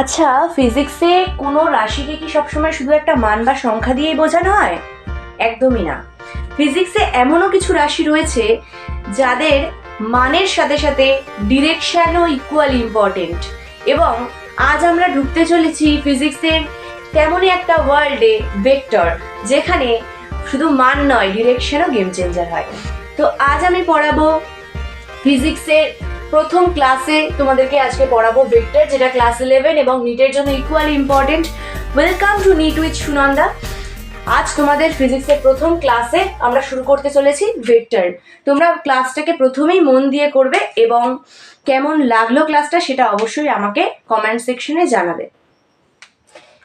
আচ্ছা, ফিজিক্সে কোনো রাশিকে কি সবসময় শুধু একটা মান বা সংখ্যা দিয়েই বোঝানো হয়? একদমই না। ফিজিক্সে এমনও কিছু রাশি রয়েছে যাদের মানের সাথে সাথে ডিরেকশনও ইকুয়াল ইম্পর্টেন্ট। এবং আজ আমরা ঢুকতে চলেছি ফিজিক্সের তেমনই একটা ওয়ার্ল্ডে, ভেক্টর, যেখানে শুধু মান নয়, ডিরেকশনও গেম চেঞ্জার হয়। তো আজ আমি পড়াবো ফিজিক্সের প্রথম ক্লাসে, তোমাদেরকে আজকে পড়াবো ভেক্টর, যেটা ক্লাস 11 এবং নিটের জন্য equally important. Welcome to NEET with Sunanda. আজ তোমাদের ফিজিক্সের প্রথম ক্লাসে আমরা শুরু করতে চলেছি ভেক্টর। তোমরা ক্লাসটাকে প্রথমেই মন দিয়ে করবে এবং কেমন লাগলো ক্লাসটা সেটা অবশ্যই আমাকে কমেন্ট সেকশনে জানাবে।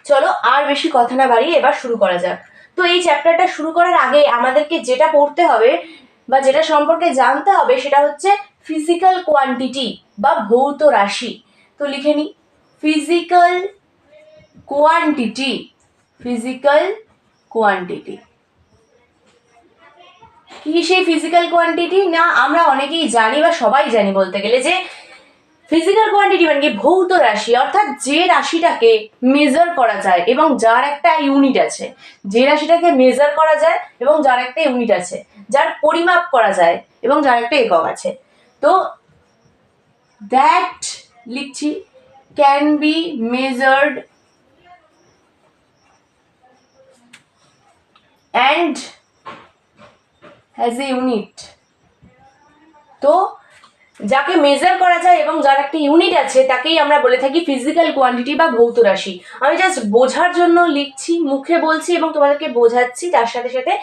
চলো আর বেশি কথা না বাড়িয়ে এবার শুরু করা যাক। তো এই চ্যাপ্টারটা শুরু করার আগে আমাদেরকে যেটা পড়তে হবে বা যেটা সম্পর্কে জানতে হবে সেটা হচ্ছে ফিজিক্যাল কোয়ান্টিটি বা ভৌত রাশি। তো লিখে নি ফিজিক্যাল কোয়ান্টিটি। ফিজিক্যাল কোয়ান্টিটি কি সেই ফিজিক্যাল কোয়ান্টিটি? না, আমরা অনেকেই জানি বা সবাই জানি বলতে গেলে যে ফিজিক্যাল কোয়ান্টিটি মানে কি ভৌত রাশি, অর্থাৎ যে রাশিটাকে মেজার করা যায় এবং যার একটা ইউনিট আছে, যে রাশিটাকে মেজার করা যায় এবং যার একটা ইউনিট আছে, যার পরিমাপ করা যায় এবং যার একটা একক আছে। তো দ্যাট লিখছি can be measured and has a unit. তো যাকে মেজার করা যায় এবং যার একটা ইউনিট আছে তাকেই আমরা বলে থাকি ফিজিক্যাল কোয়ান্টিটি বা ভৌত রাশি। আমি জাস্ট বোঝার জন্য লিখছি, মুখে বলছি এবং তোমাদেরকে বোঝাচ্ছি, তার সাথে সাথে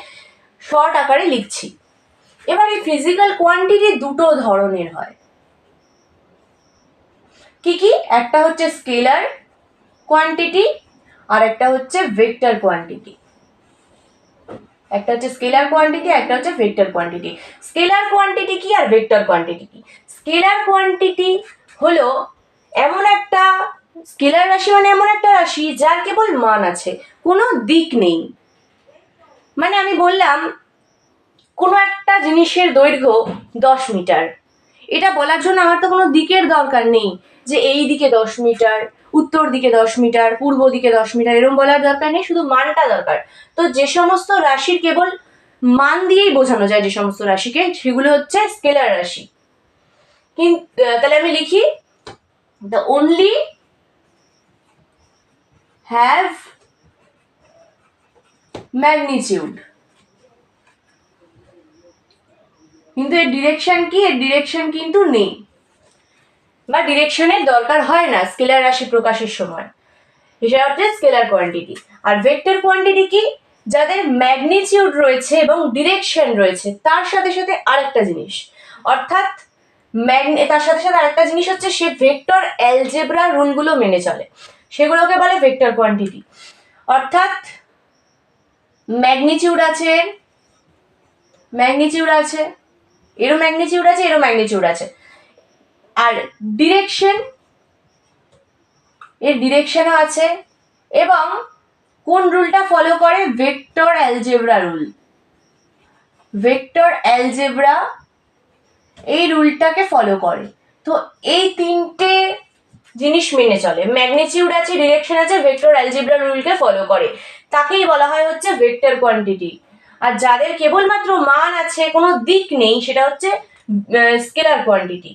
শর্ট আকারে লিখছি। এবার এই ফিজিক্যাল কোয়ান্টিটি দুটো ধরনের হয়। কি কি? একটা হচ্ছে স্কেলার কোয়ান্টিটি আর একটা হচ্ছে ভেক্টর কোয়ান্টিটি। একটা হচ্ছে স্কেলার কোয়ান্টিটি, একটা হচ্ছে ভেক্টর কোয়ান্টিটি। স্কেলার কোয়ান্টিটি কি আর ভেক্টর কোয়ান্টিটি কি? স্কেলার কোয়ান্টিটি হলো এমন একটা, স্কেলার রাশি মানে এমন একটা রাশি যার কেবল মান আছে, কোনো দিক নেই। মানে আমি বললাম কোনো একটা জিনিসের দৈর্ঘ্য 10 মিটার, এটা বলার জন্য আমার তো কোনো দিকের দরকার নেই যে এই দিকে 10 মিটার, উত্তর দিকে 10 মিটার, পূর্ব দিকে 10 মিটার, এরকম বলার দরকার নেই, শুধু মানটা দরকার। তো যে সমস্ত রাশির কেবল মান দিয়েই বোঝানো যায়, যে সমস্ত রাশিকে, সেগুলো হচ্ছে স্কেলার রাশি। কিন্তু তাহলে আমি লিখি the only have magnitude, কিন্তু এর ডিরেকশন কি? এর ডিরেকশন কিন্তু নেই বা ডিরেকশনের দরকার হয় না স্কেলার রাশি প্রকাশের সময়। সেটা হচ্ছে স্কেলার কোয়ান্টিটি। আর ভেক্টর কোয়ান্টিটি কি? যাদের ম্যাগনিটিউড রয়েছে এবং ডিরেকশন রয়েছে, তার সাথে সাথে আরেকটা জিনিস, অর্থাৎ তার সাথে সাথে আরেকটা জিনিস হচ্ছে সে ভেক্টর অ্যালজেব্রা রুলগুলো মেনে চলে, সেগুলোকে বলে ভেক্টর কোয়ান্টিটি। অর্থাৎ ম্যাগনিটিউড আছে, ম্যাগনিটিউড আছে, এরও ম্যাগনিটিউড আছে, এরও ম্যাগনিটিউড আছে, আর ডিরেকশন, এর ডিরেকশনও আছে, এবং কোন রুলটা ফলো করে? Vector algebra rule. Vector algebra এই রুলটাকে ফলো করে। তো এই তিনটে জিনিস মেনে চলে, ম্যাগনিটিউড আছে, ডিরেকশন আছে, ভেক্টর অ্যালজেব্রা রুলকে ফলো করে, তাকেই বলা হয় হচ্ছে ভেক্টর কোয়ান্টিটি। আর যাদের কেবলমাত্র মান আছে, কোনো দিক নেই, সেটা হচ্ছে স্কেলার কোয়ান্টিটি।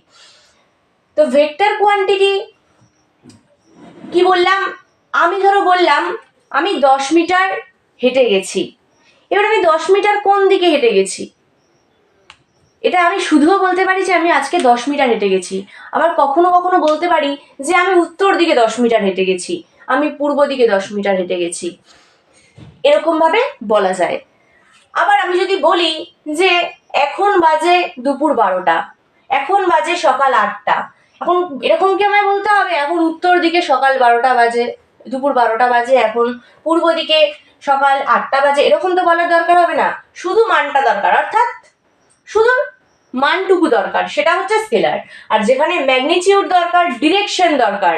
তো ভেক্টর কোয়ান্টিটি কি বললাম? আমি ধরো বললাম আমি 10 মিটার হেঁটে গেছি। এবার আমি 10 মিটার কোন দিকে হেঁটে গেছি, এটা আমি শুধুও বলতে পারি যে আমি আজকে 10 মিটার হেঁটে গেছি, আবার কখনো কখনো বলতে পারি যে আমি উত্তর দিকে 10 মিটার হেঁটে গেছি, আমি পূর্ব দিকে 10 মিটার হেঁটে গেছি, এরকম ভাবে বলা যায়। আবার আমি যদি বলি যে এখন বাজে দুপুর 12টা, এখন বাজে সকাল 8টা, এখন এরকম কি আমায় বলতে হবে এখন উত্তর দিকে সকাল 12টা বাজে, দুপুর 12টা বাজে, এখন পূর্ব দিকে সকাল 8টা বাজে, এরকম তো বলার দরকার হবে না, শুধু মানটা দরকার, অর্থাৎ শুধু মানটুকু দরকার, সেটা হচ্ছে স্কেলার। আর যেখানে ম্যাগনিটিউড দরকার, ডিরেকশন দরকার,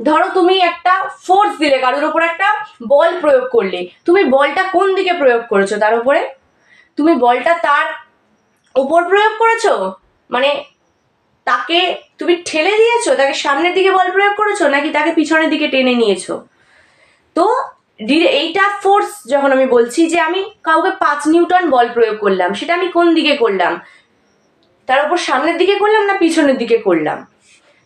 ধরো তুমি একটা ফোর্স দিলে, কারোর উপর একটা বল প্রয়োগ করলে, তুমি বলটা কোন দিকে প্রয়োগ করেছো? তার উপরে। তুমি বলটা তার উপর প্রয়োগ করেছো, মানে তাকে তুমি ঠেলে দিয়েছো, তাকে সামনের দিকে বল প্রয়োগ করেছো নাকি তাকে পিছনের দিকে টেনে নিয়েছো। তো এইটা ফোর্স যখন আমি বলছি যে আমি কাউকে 5 নিউটন বল প্রয়োগ করলাম, সেটা আমি কোন দিকে করলাম, তার উপর সামনের দিকে করলাম না পিছনের দিকে করলাম।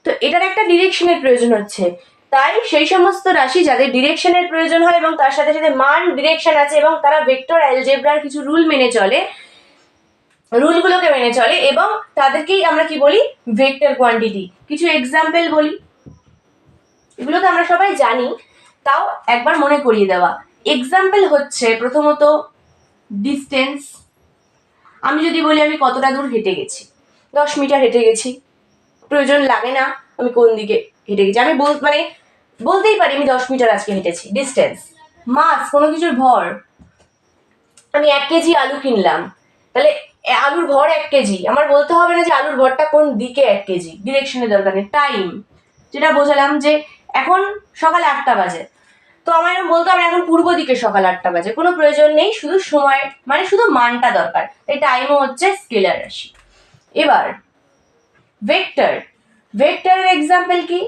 তো এটার একটা ডিরেকশনের প্রয়োজন হচ্ছে। তাই সেই সমস্ত রাশি যাদের ডিরেকশনের প্রয়োজন হয় এবং তার সাথে সাথে মান ডিরেকশন আছে এবং তারা ভেক্টর অ্যালজেব্রার কিছু রুল মেনে চলে, রুলগুলোকে মেনে চলে, এবং তাদেরকেই আমরা কি বলি, ভেক্টর কোয়ান্টিটি। কিছু এক্সাম্পল বলি, এগুলো তো আমরা সবাই জানি, তাও একবার মনে করিয়ে দেওয়া। এক্সাম্পল হচ্ছে প্রথমত ডিস্টেন্স। আমি যদি বলি আমি কতটা দূর হেঁটে গেছি, 10 মিটার হেঁটে গেছি, প্রয়োজন লাগে না আমি কোন দিকে হেঁটে গেছি, আমি বলতেই পারি আমি 10 মিটার আজকে হেঁটেছি, ডিস্টেন্স। মাস, কোনো কিছুর ভর, আমি 1 কেজি আলু কিনলাম, তাহলে আলুর ভর 1 কেজি, আমার বলতে হবে না যে আলুর ভরটা কোন দিকে 1 কেজি, ডিরেকশনের দরকার নেই। টাইম, যেটা বোঝালাম যে এখন সকাল 8টা বাজে, তো আমার এরকম বলতে হবে এখন পূর্ব দিকে সকাল 8টা বাজে, কোনো প্রয়োজন নেই, শুধু সময় শুধু মানটা দরকার। এই টাইমও হচ্ছে স্কেলার রাশি। এবার ভেক্টর, ভেক্টরের এক্সাম্পল কি?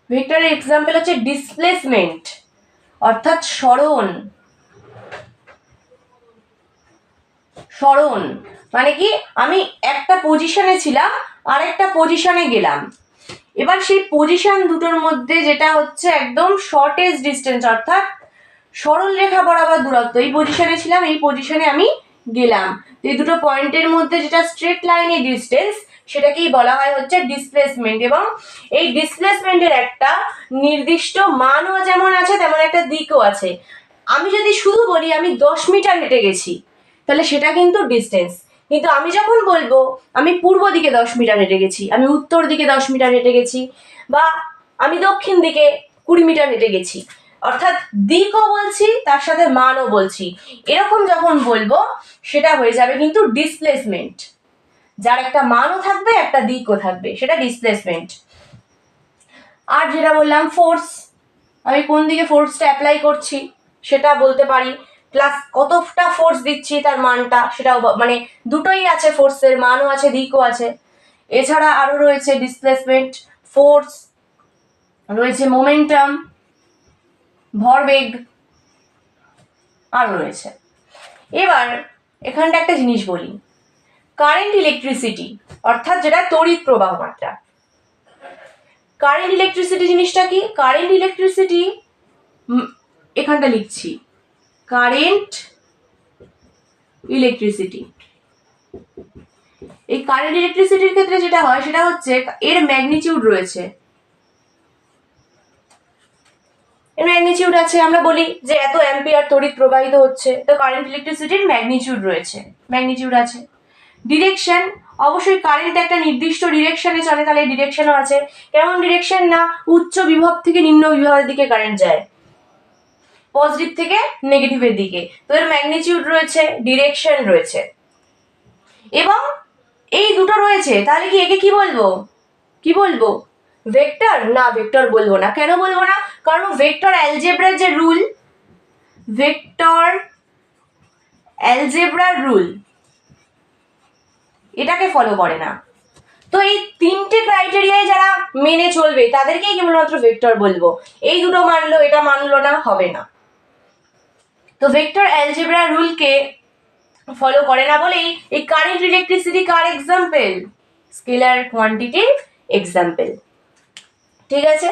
ভেক্টরের এক্সাম্পল হচ্ছে ডিসপ্লেসমেন্ট, অর্থাৎ সরণ। সরণ মানে কি, আমি একটা পজিশনে ছিলাম আর একটা পজিশনে গেলাম, এবার সেই পজিশন দুটোর মধ্যে যেটা হচ্ছে একদম শর্টেস্ট ডিস্টেন্স, অর্থাৎ সরল রেখা বরাবর দূরত্ব, এই পজিশনে ছিলাম, এই পজিশনে আমি গেলাম, এই দুটো পয়েন্টের মধ্যে যেটা স্ট্রেট লাইনের ডিস্টেন্স, সেটাকেই বলা হয় হচ্ছে ডিসপ্লেসমেন্ট। এবং এই ডিসপ্লেসমেন্টের একটা নির্দিষ্ট মানও যেমন আছে তেমন একটা দিকও আছে। আমি যদি শুধু বলি আমি 10 মিটার হেঁটে গেছি, তাহলে সেটা কিন্তু ডিস্টেন্স। কিন্তু আমি যখন বলবো আমি পূর্ব দিকে 10 মিটার হেঁটে গেছি, আমি উত্তর দিকে 10 মিটার হেঁটে গেছি, বা আমি দক্ষিণ দিকে 20 মিটার হেঁটে গেছি, অর্থাৎ দিকও বলছি তার সাথে মানও বলছি, এরকম যখন বলবো সেটা হয়ে যাবে কিন্তু ডিসপ্লেসমেন্ট, যার একটা মানও থাকবে একটা দিকও থাকবে, সেটা ডিসপ্লেসমেন্ট। আর যেটা বললাম ফোর্স, আমি কোন দিকে ফোর্সটা অ্যাপ্লাই করছি সেটা বলতে পারি, প্লাস কতটা ফোর্স দিচ্ছি তার মানটা, সেটাও দুটোই আছে, ফোর্সের মানও আছে দিকও আছে। এছাড়া আরো রয়েছে ডিসপ্লেসমেন্ট, ফোর্স, রয়েছে মোমেন্টাম, ভরবেগ, আরো রয়েছে। এবার এখানটা একটা জিনিস বলি, কারেন্ট ইলেকট্রিসিটি, অর্থাৎ যেটা তড়িৎ প্রবাহ মাত্রা। কারেন্ট ইলেকট্রিসিটি জিনিসটা কি? কারেন্ট ইলেকট্রিসিটি, এখানটা লিখছি কারেন্ট ইলেকট্রিসিটি। এই কারেন্ট ইলেকট্রিসিটির ক্ষেত্রে যেটা হয় সেটা হচ্ছে এর ম্যাগনিটিউড রয়েছে, এর ম্যাগনিটিউড আছে, আমরা বলি যে এত অ্যাম্পিয়ার তড়িৎ প্রবাহিত হচ্ছে, তো কারেন্ট ইলেকট্রিসিটির ম্যাগনিটিউড রয়েছে, ম্যাগনিটিউড আছে। ডিরেকশন, অবশ্যই কারেন্ট একটা নির্দিষ্ট ডিরেকশনে চলে, তাহলে ডিরেকশনও আছে। কেমন ডিরেকশন? না উচ্চ বিভব থেকে নিম্ন বিভবের দিকে কারেন্ট যায়, পজিটিভ থেকে নেগেটিভের দিকে, তো এর ম্যাগনিটিউড রয়েছে, ডিরেকশন রয়েছে, এবং এই দুটো রয়েছে, তাহলে কি একে কি বলবো? কি বলবো? ভেক্টর? না, ভেক্টর বলবো না। কেন বলবো না? কারণ ভেক্টর অ্যালজেব্রার যে রুল, ভেক্টর অ্যালজেব্রার রুল এটাকে ফলো করে না। তো এই তিনটে ক্রাইটেরিয়ায় যারা মেনে চলবে তাদেরকেই কেবলমাত্র ভেক্টর বলবো। এই দুটো মানলো, এটা মানলো না, হবে না। তো ভেক্টর অ্যালজেব্রার রুলকে ফলো করে না বলেই এই কারেন্ট ইলেকট্রিসিটি কার এক্সাম্পল? স্কেলার কোয়ান্টিটির এক্সাম্পল। ঠিক আছে,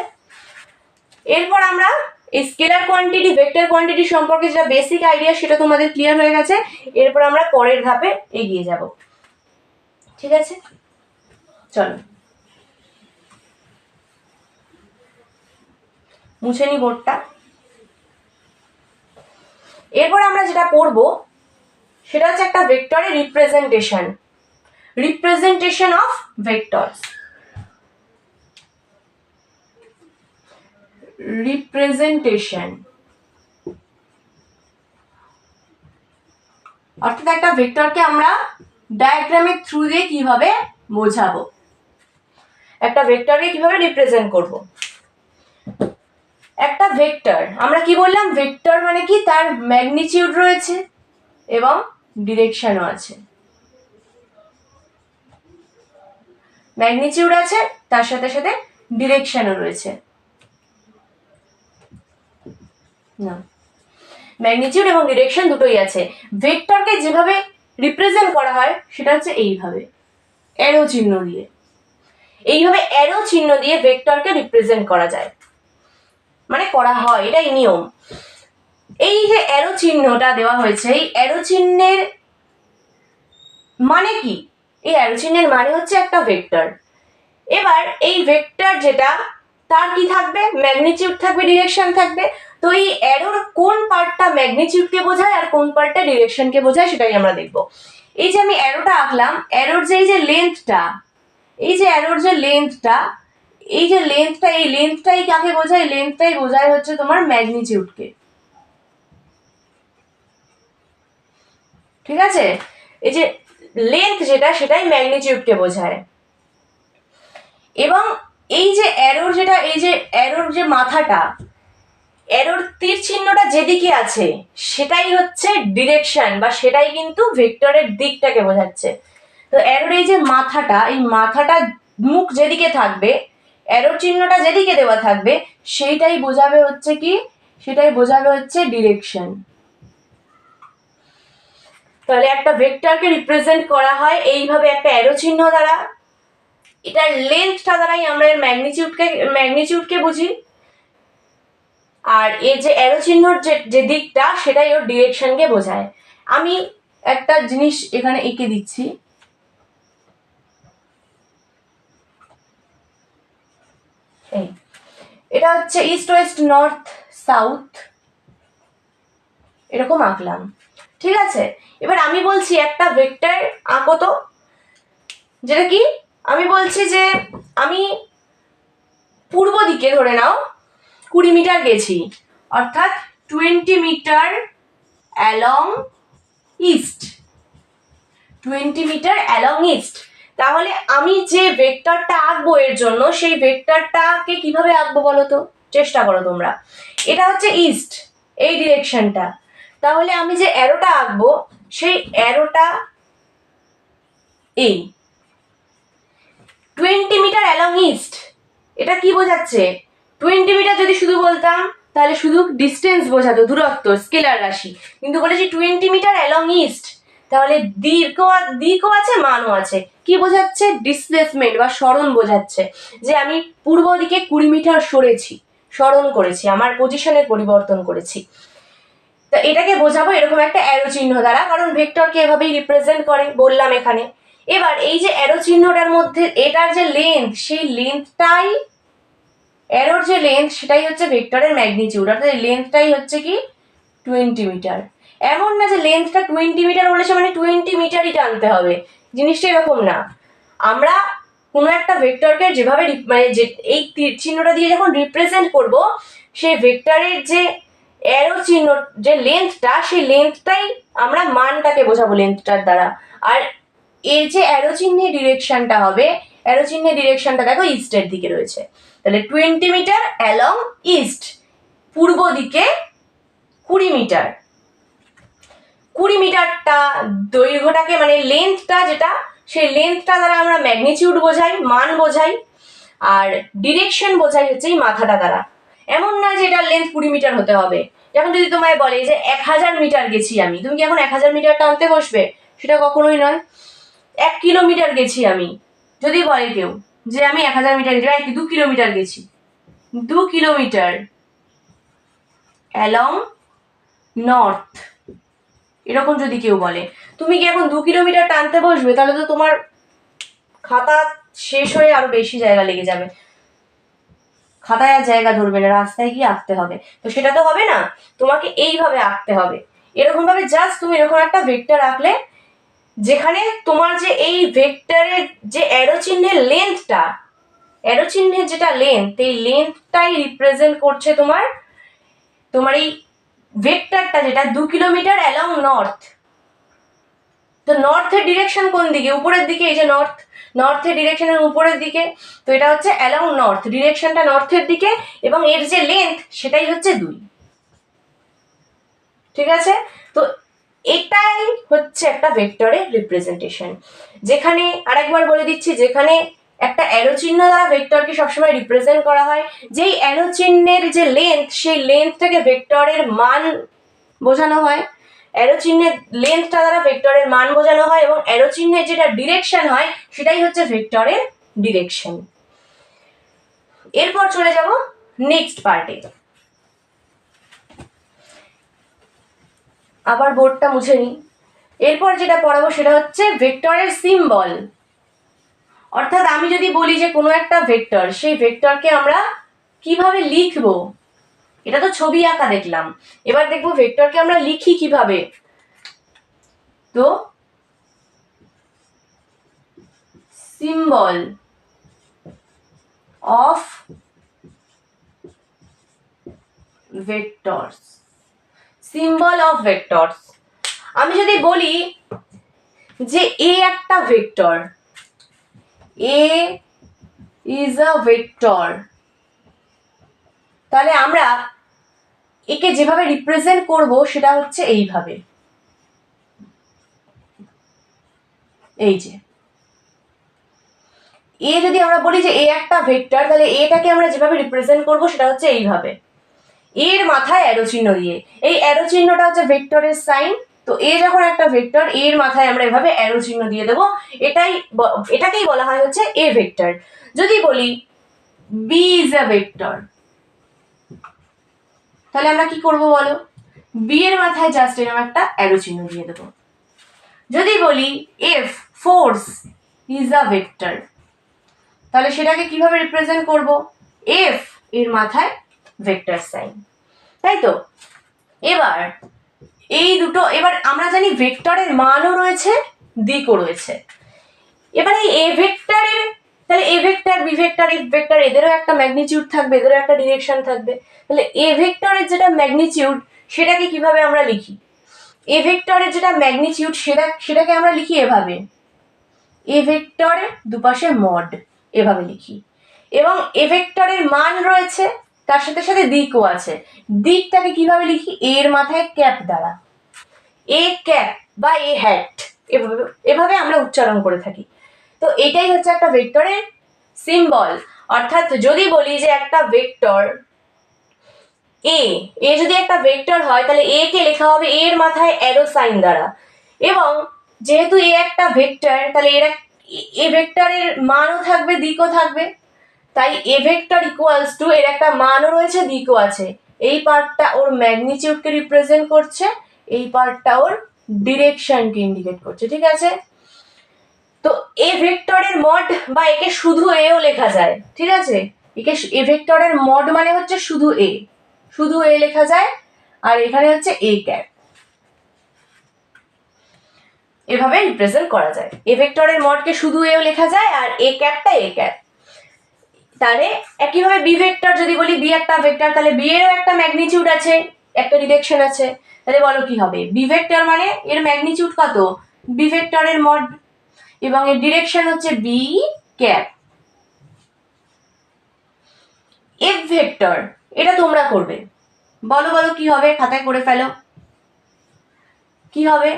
এরপর আমরা এই স্কেলার কোয়ান্টিটি ভেক্টর কোয়ান্টিটি সম্পর্কে যেটা বেসিক আইডিয়া সেটা তোমাদের ক্লিয়ার হয়ে গেছে। এরপর আমরা পরের ধাপে এগিয়ে যাব। ঠিক আছে, চলো মুছে নি বোর্ডটা। এরপর আমরা যেটা পড়বো সেটা হচ্ছে একটা ভেক্টরের representation, representation of vectors. Representation অর্থাৎ একটা ভেক্টরকে আমরা ডায়াগ্রামের থ্রু দিয়ে কিভাবে বোঝাবো, একটা ভেক্টরকে কিভাবে রিপ্রেজেন্ট করব। একটা ভেক্টর আমরা কি বললাম? ভেক্টর মানে কি, তার ম্যাগনিটিউড রয়েছে এবং ডিরেকশনও আছে। ম্যাগনিটিউড আছে, তার সাথে সাথে ডিরেকশনও রয়েছে। না, ম্যাগনিটিউড এবং ডিরেকশন দুটোই আছে। ভেক্টরকে যেভাবে রিপ্রেজেন্ট করা হয় সেটা হচ্ছে এইভাবে, অ্যারো চিহ্ন দিয়ে। এইভাবে অ্যারো চিহ্ন দিয়ে ভেক্টরকে রিপ্রেজেন্ট করা যায়, মানে করা হয়, এটাই নিয়ম। এই যে অ্যারো চিহ্নটা দেওয়া হয়েছে, এই অ্যারো চিহ্নের মানে কি? এই অ্যারো চিহ্নের মানে হচ্ছে একটা ভেক্টর। এবার এই ভেক্টর যেটা, তার কি থাকবে? ম্যাগনিটিউড থাকবে, ডিরেকশন থাকবে। তো এই অ্যারোর কোন পার্টটা ম্যাগনিটিউডকে বোঝায় আর কোন পার্টটা ডিরেকশনকে বোঝায় সেটাই আমরা দেখব। এই যে আমি অ্যারোটা আঁকলাম, অ্যারোর যে এই যে লেন্থটা, এই যে অ্যারোর যে লেন্থটা, এই যে লেন্থটা, এই লেন্থটাই কাকে বোঝায়? লেন্থটাই বোঝায় হচ্ছে তোমার ম্যাগনিটিউডকে। ঠিক আছে? এই যে লেন্থ যেটা, সেটাই ম্যাগনিটিউডকে বোঝায়। এবং এই যে অ্যারোর যেটা, এই যে অ্যারোর যে মাথাটা, অ্যারোর তীর চিহ্নটা যেদিকে আছে সেটাই হচ্ছে ডিরেকশন, বা সেটাই কিন্তু ভেক্টরের দিকটাকে বোঝাচ্ছে। তো অ্যারোর এই যে মাথাটা, এই মাথাটা মুখ যেদিকে থাকবে, অ্যারোর চিহ্নটা যেদিকে দেওয়া থাকবে, সেইটাই বোঝাবে হচ্ছে কি? সেটাই বোঝাবে হচ্ছে ডিরেকশন। তাহলে একটা ভেক্টরকে রিপ্রেজেন্ট করা হয় এইভাবে একটা অ্যারো চিহ্ন দ্বারা। এটার লেন্থটা দ্বারাই আমরা এর ম্যাগনিটিউডকে বুঝি। আর এই যে অ্যারো চিহ্নর যে দিকটা, সেটাই ওর ডিরেকশনকে বোঝায়। আমি একটা জিনিস এখানে এঁকে দিচ্ছি। এই এটা হচ্ছে ইস্ট ওয়েস্ট নর্থ সাউথ, এরকম আঁকলাম। ঠিক আছে? এবার আমি বলছি একটা ভেক্টর আঁকো তো, যেটা কি আমি বলছি যে আমি পূর্ব দিকে ধরে নাও 20 মিটার গেছি, অর্থাৎ 20 metre along east, 20 metre along east. তাহলে আমি যে ভেক্টরটা আঁকবো এর জন্য, সেই ভেক্টরটাকে কিভাবে আঁকবো বলো তো? চেষ্টা করো তোমরা। এটা হচ্ছে ইস্ট, এই ডিরেকশনটা। তাহলে আমি যে অ্যারোটা আঁকবো, সেই অ্যারোটা এই 20 মিটার অ্যালং ইস্ট, এটা কি বোঝাচ্ছে? 20 মিটার যদি শুধু বলতাম তাহলে শুধু ডিস্টেন্স বোঝাতো, দূরত্ব, স্কেলার রাশি। কিন্তু বলেছি 20 মিটার অ্যালং ইস্ট, তাহলে দিকও আছে, মানও আছে। কি বোঝাচ্ছে? ডিসপ্লেসমেন্ট বা সরণ বোঝাচ্ছে, যে আমি পূর্ব দিকে 20 মিটার সরেছি, সরণ করেছি, আমার পজিশনের পরিবর্তন করেছি। তা এটাকে বোঝাবো এরকম একটা অ্যারো চিহ্ন দ্বারা, কারণ ভেক্টরকে এভাবেই রিপ্রেজেন্ট করে বললাম এখানে। এবার এই যে অ্যারো চিহ্নটার মধ্যে এটার যে লেন্থ, সেই লেন্থটাই, অ্যারোর যে লেন্থ সেটাই হচ্ছে ভেক্টরের ম্যাগনিটিউড, অর্থাৎ এই লেন্থটাই হচ্ছে কি 20 মিটার। এমন না যে লেন্থটা 20 মিটার বলেছে মানে 20 মিটারই টানতে হবে, জিনিসটা এরকম না। আমরা কোনো একটা ভেক্টরকে যেভাবে মানে যে এই তীর চিহ্নটা দিয়ে যখন রিপ্রেজেন্ট করব, সেই ভেক্টরের যে অ্যারো চিহ্ন, যে লেন্থটা, সেই লেন্থটাই আমরা মানটাকে বোঝাবো লেন্থটার দ্বারা। আর এর যে অ্যারো চিহ্নের ডিরেকশনটা হবে, অ্যারো চিহ্নের ডিরেকশনটা দেখো ইস্টের দিকে রয়েছে। তাহলে 20 মিটার অ্যালং ইস্ট, পূর্ব দিকে 20 মিটার। 20 মিটারটা দৈর্ঘ্যটাকে, মানে লেন্থটা যেটা, সেই লেন্থটা দ্বারা আমরা ম্যাগনিটিউড বোঝাই, মান বোঝাই। আর ডিরেকশন বোঝাই হচ্ছে এই মাথাটা দ্বারা। এমন না যে এটার লেন্থ 20 মিটার হতে হবে। যেমন যদি তোমায় বলে যে 1000 মিটার গেছি আমি, তুমি কি এখন 1000 মিটার টানতে বসবে? সেটা কখনোই নয়। 1 কিলোমিটার গেছি আমি, যদি বলে কেউ যে আমি 1000 মিটার গেছি, 2 কিলোমিটার গেছি, 2 কিলোমিটার অ্যালং নর্থ, এরকম যদি কেউ বলে, তুমি কি এখন 2 কিলোমিটার টানতে বসবে? তাহলে তো তোমার খাতা শেষ হয়ে আরো বেশি জায়গা লেগে যাবে, খাতায় আর জায়গা ধরবে না, রাস্তায় গিয়ে আঁকতে হবে। তো সেটা তো হবে না, তোমাকে এইভাবে আঁকতে হবে। এরকম ভাবে জাস্ট তুমি এরকম একটা ভেক্টর আঁকলে, যেখানে তোমার যে এই ভেক্টরের যে অ্যারো চিহ্নের লেন্থটা, অ্যারো চিহ্নের যেটা লেন্থ, এই লেন্থটাই রিপ্রেজেন্ট করছে তোমার এই ভেক্টরটা, যেটা 2 কিলোমিটার অ্যালং নর্থ। তো নর্থের ডিরেকশন কোন দিকে? উপরের দিকে। এই যে নর্থ, নর্থের ডিরেকশনের উপরের দিকে। তো এটা হচ্ছে অ্যালং নর্থ, ডিরেকশনটা নর্থের দিকে, এবং এর যে লেন্থ সেটাই হচ্ছে 2। ঠিক আছে? তো এটাই হচ্ছে একটা ভেক্টরের রিপ্রেজেন্টেশন, যেখানে আরেকবার বলে দিচ্ছি, যেখানে একটা অ্যারো চিহ্ন দ্বারা ভেক্টরকে সবসময় রিপ্রেজেন্ট করা হয়। যেই অ্যারো চিহ্নের যে লেন্থ, সেই লেন্থটাকে ভেক্টরের মান বোঝানো হয়। অ্যারো চিহ্নের লেন্থটা দ্বারা ভেক্টরের মান বোঝানো হয়, এবং অ্যারো চিহ্নের যেটা ডিরেকশন হয় সেটাই হচ্ছে ভেক্টরের ডিরেকশন। এরপর চলে যাব নেক্সট পার্টে। আবার বোর্ডটা মুছে নিই। এরপর যেটা পড়াবো সেটা হচ্ছে ভেক্টরের সিম্বল। অর্থাৎ আমি যদি বলি যে কোনো একটা ভেক্টর, সেই ভেক্টরকে আমরা কিভাবে লিখবো, এটা তো ছবি আঁকা দেখলাম, এবার দেখবো ভেক্টরকে আমরা লিখি কিভাবে। তো symbol of vectors, symbol of vectors. আমি যদি বলি যে এ একটা vector, A is a vector, তাহলে আমরা একে যেভাবে রিপ্রেজেন্ট করব সেটা হচ্ছে এইভাবে। এই যে এ যদি আমরা বলি যে এ একটা ভেক্টর, তাহলে এটাকে আমরা যেভাবে রিপ্রেজেন্ট করব সেটা হচ্ছে এইভাবে, এর মাথায় অ্যারো চিহ্ন দিয়ে। এই অ্যারো চিহ্নটা হচ্ছে ভেক্টরের সাইন। তো এ যখন একটা ভেক্টর, এর মাথায় আমরা এভাবে অ্যারো চিহ্ন দিয়ে দেবো, এটাকেই বলা হয় হচ্ছে এ ভেক্টর। যদি বলি বি ইজ আ ভেক্টর, তাহলে আমরা কি করব বলো, বি এর মাথায় জাস্ট এরকম একটা অ্যারো চিহ্ন দিয়ে দেবো। যদি বলি F force is a vector, তাহলে সেটাকে কিভাবে রিপ্রেজেন্ট করব, এফ এর মাথায় ভেক্টর সাইন, তাই তো। এবার এই দুটো, এবার আমরা জানি ভেক্টরের মানও রয়েছে, দিকও রয়েছে। এবার এই এ ভেক্টরের, তাহলে A vector, B vector, F vector, এদেরও একটা ম্যাগনিটিউড থাকবে, এদেরও একটা ডিরেকশন থাকবে। তাহলে এ ভেক্টরের যেটা ম্যাগনিটিউড সেটাকে কিভাবে আমরা লিখি, এ ভেক্টরের যেটা ম্যাগনিটিউড সেটাকে আমরা লিখি এভাবে, এ ভেক্টরের দুপাশে মড, এভাবে লিখি। এবং এ ভেক্টরের মান রয়েছে, তার সাথে সাথে দিকও আছে। দিকটাকে কিভাবে লিখি, এর মাথায় ক্যাপ দ্বারা, এ ক্যাপ বা এ হ্যাট, এভাবে আমরা উচ্চারণ করে থাকি। তো এটাই হচ্ছে একটা ভেক্টরের সিম্বল। অর্থাৎ যদি বলি যে একটা ভেক্টর এ, এ যদি একটা ভেক্টর হয় তাহলে এ কে লেখা হবে এর মাথায় অ্যারো সাইন দ্বারা। এবং যেহেতু এ একটা ভেক্টর, তাহলে এ ভেক্টরের মানও থাকবে, দিকও থাকবে। তাই এ ভেক্টর ইকুয়ালস টু, এর একটা মানও রয়েছে, দিকও আছে। এই পার্টটা ওর ম্যাগনিটিউডকে রিপ্রেজেন্ট করছে, এই পার্টটা ওর ডিরেকশনকে ইন্ডিকেট করছে, ঠিক আছে। তো এ ভেক্টরের মড, বা একে শুধু এও লেখা যায়, ঠিক আছে। একে এ ভেক্টরের মড মানে হচ্ছে শুধু এ, শুধু এ লেখা যায়। আর এখানে হচ্ছে এ ক্যাপ, এভাবে রিপ্রেজেন্ট করা যায়। এ ভেক্টরের মডকে শুধু এও লেখা যায়, আর এ ক্যাপটা এ ক্যাপ। তাহলে একইভাবে বি ভেক্টর যদি বলি, বি একটা ভেক্টর, তাহলে বি এরও একটা ম্যাগনিটিউড আছে, একটা ডিরেকশন আছে। তাহলে বলো কি হবে, বি ভেক্টর মানে এর ম্যাগনিটিউড কত, বি ভেক্টরের মড, এবং এর ডিরেকশন হচ্ছে বি ক্যাপ। এফ ভেক্টর, এটা তোমরা করবে, বলো বলো কি হবে, খাতায় করে ফেলো কি হবে।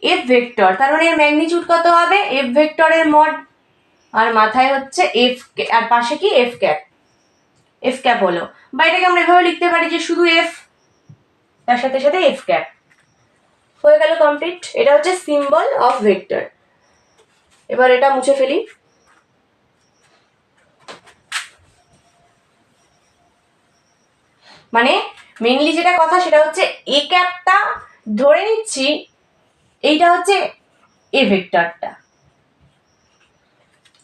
এফ ভেক্টর তার মানে এর ম্যাগনিটিউড কত হবে, এফ ভেক্টরের মড, আর মাথায় হচ্ছে এফ, আর পাশে কি এফ ক্যাপ, এফ ক্যাপ হলো। বা এটাকে আমরা এভাবে লিখতে পারি যে শুধু এফ, তার সাথে সাথে এফ ক্যাপ, হয়ে গেল কমপ্লিট। এটা হচ্ছে সিম্বল অফ ভেক্টর। এবার এটা মুছে ফেলি। মানে মেইনলি যেটা কথা সেটা হচ্ছে এ ক্যাপটা ধরে নিচ্ছি, এইটা হচ্ছে এ ভেক্টরটা,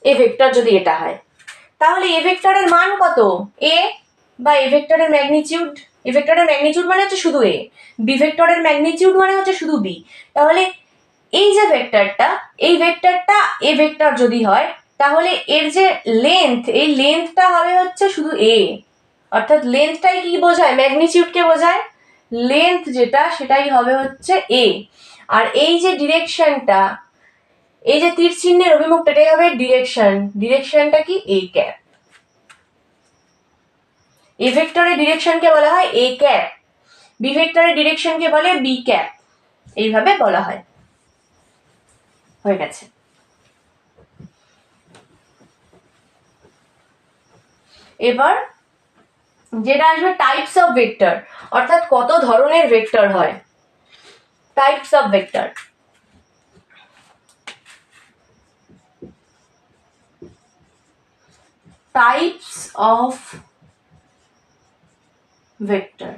এ ভেক্টর যদি এটা হয়, তাহলে এ ভেক্টরের মান কত, এ, বা এ ভেক্টরের ম্যাগনিটিউড, এ ভেক্টরের ম্যাগনিটিউড মানে হচ্ছে শুধু এ, বি ভেক্টরের ম্যাগনিটিউড মানে হচ্ছে শুধু বি। তাহলে এই যে ভেক্টরটা, এই ভেক্টরটা এ ভেক্টর যদি হয়, তাহলে এর যে লেন্থ, এই লেন্থটা হবে হচ্ছে শুধু এ। অর্থাৎ লেন্থটাই কি বোঝায়, ম্যাগনিটিউডকে বোঝায়। লেন্থ যেটা সেটাই হবে হচ্ছে এ। আর এই যে ডিরেকশনটা, এই যে তীর চিহ্নের অভিমুখটা, এটাই হবে ডিরেকশন, ডিরেকশনটা কি এ ক্যাপ। এ ভেক্টরের ডিরেকশনকে বলা হয় এ ক্যাপ, বি ভেক্টরের ডিরেকশনকে বলে বি ক্যাপ, এইভাবে বলা হয়। হয়ে গেছে। এবার যেটা আসবে টাইপস অফ ভেক্টর, অর্থাৎ কত ধরনের ভেক্টর হয়। Types of vector, types of vector.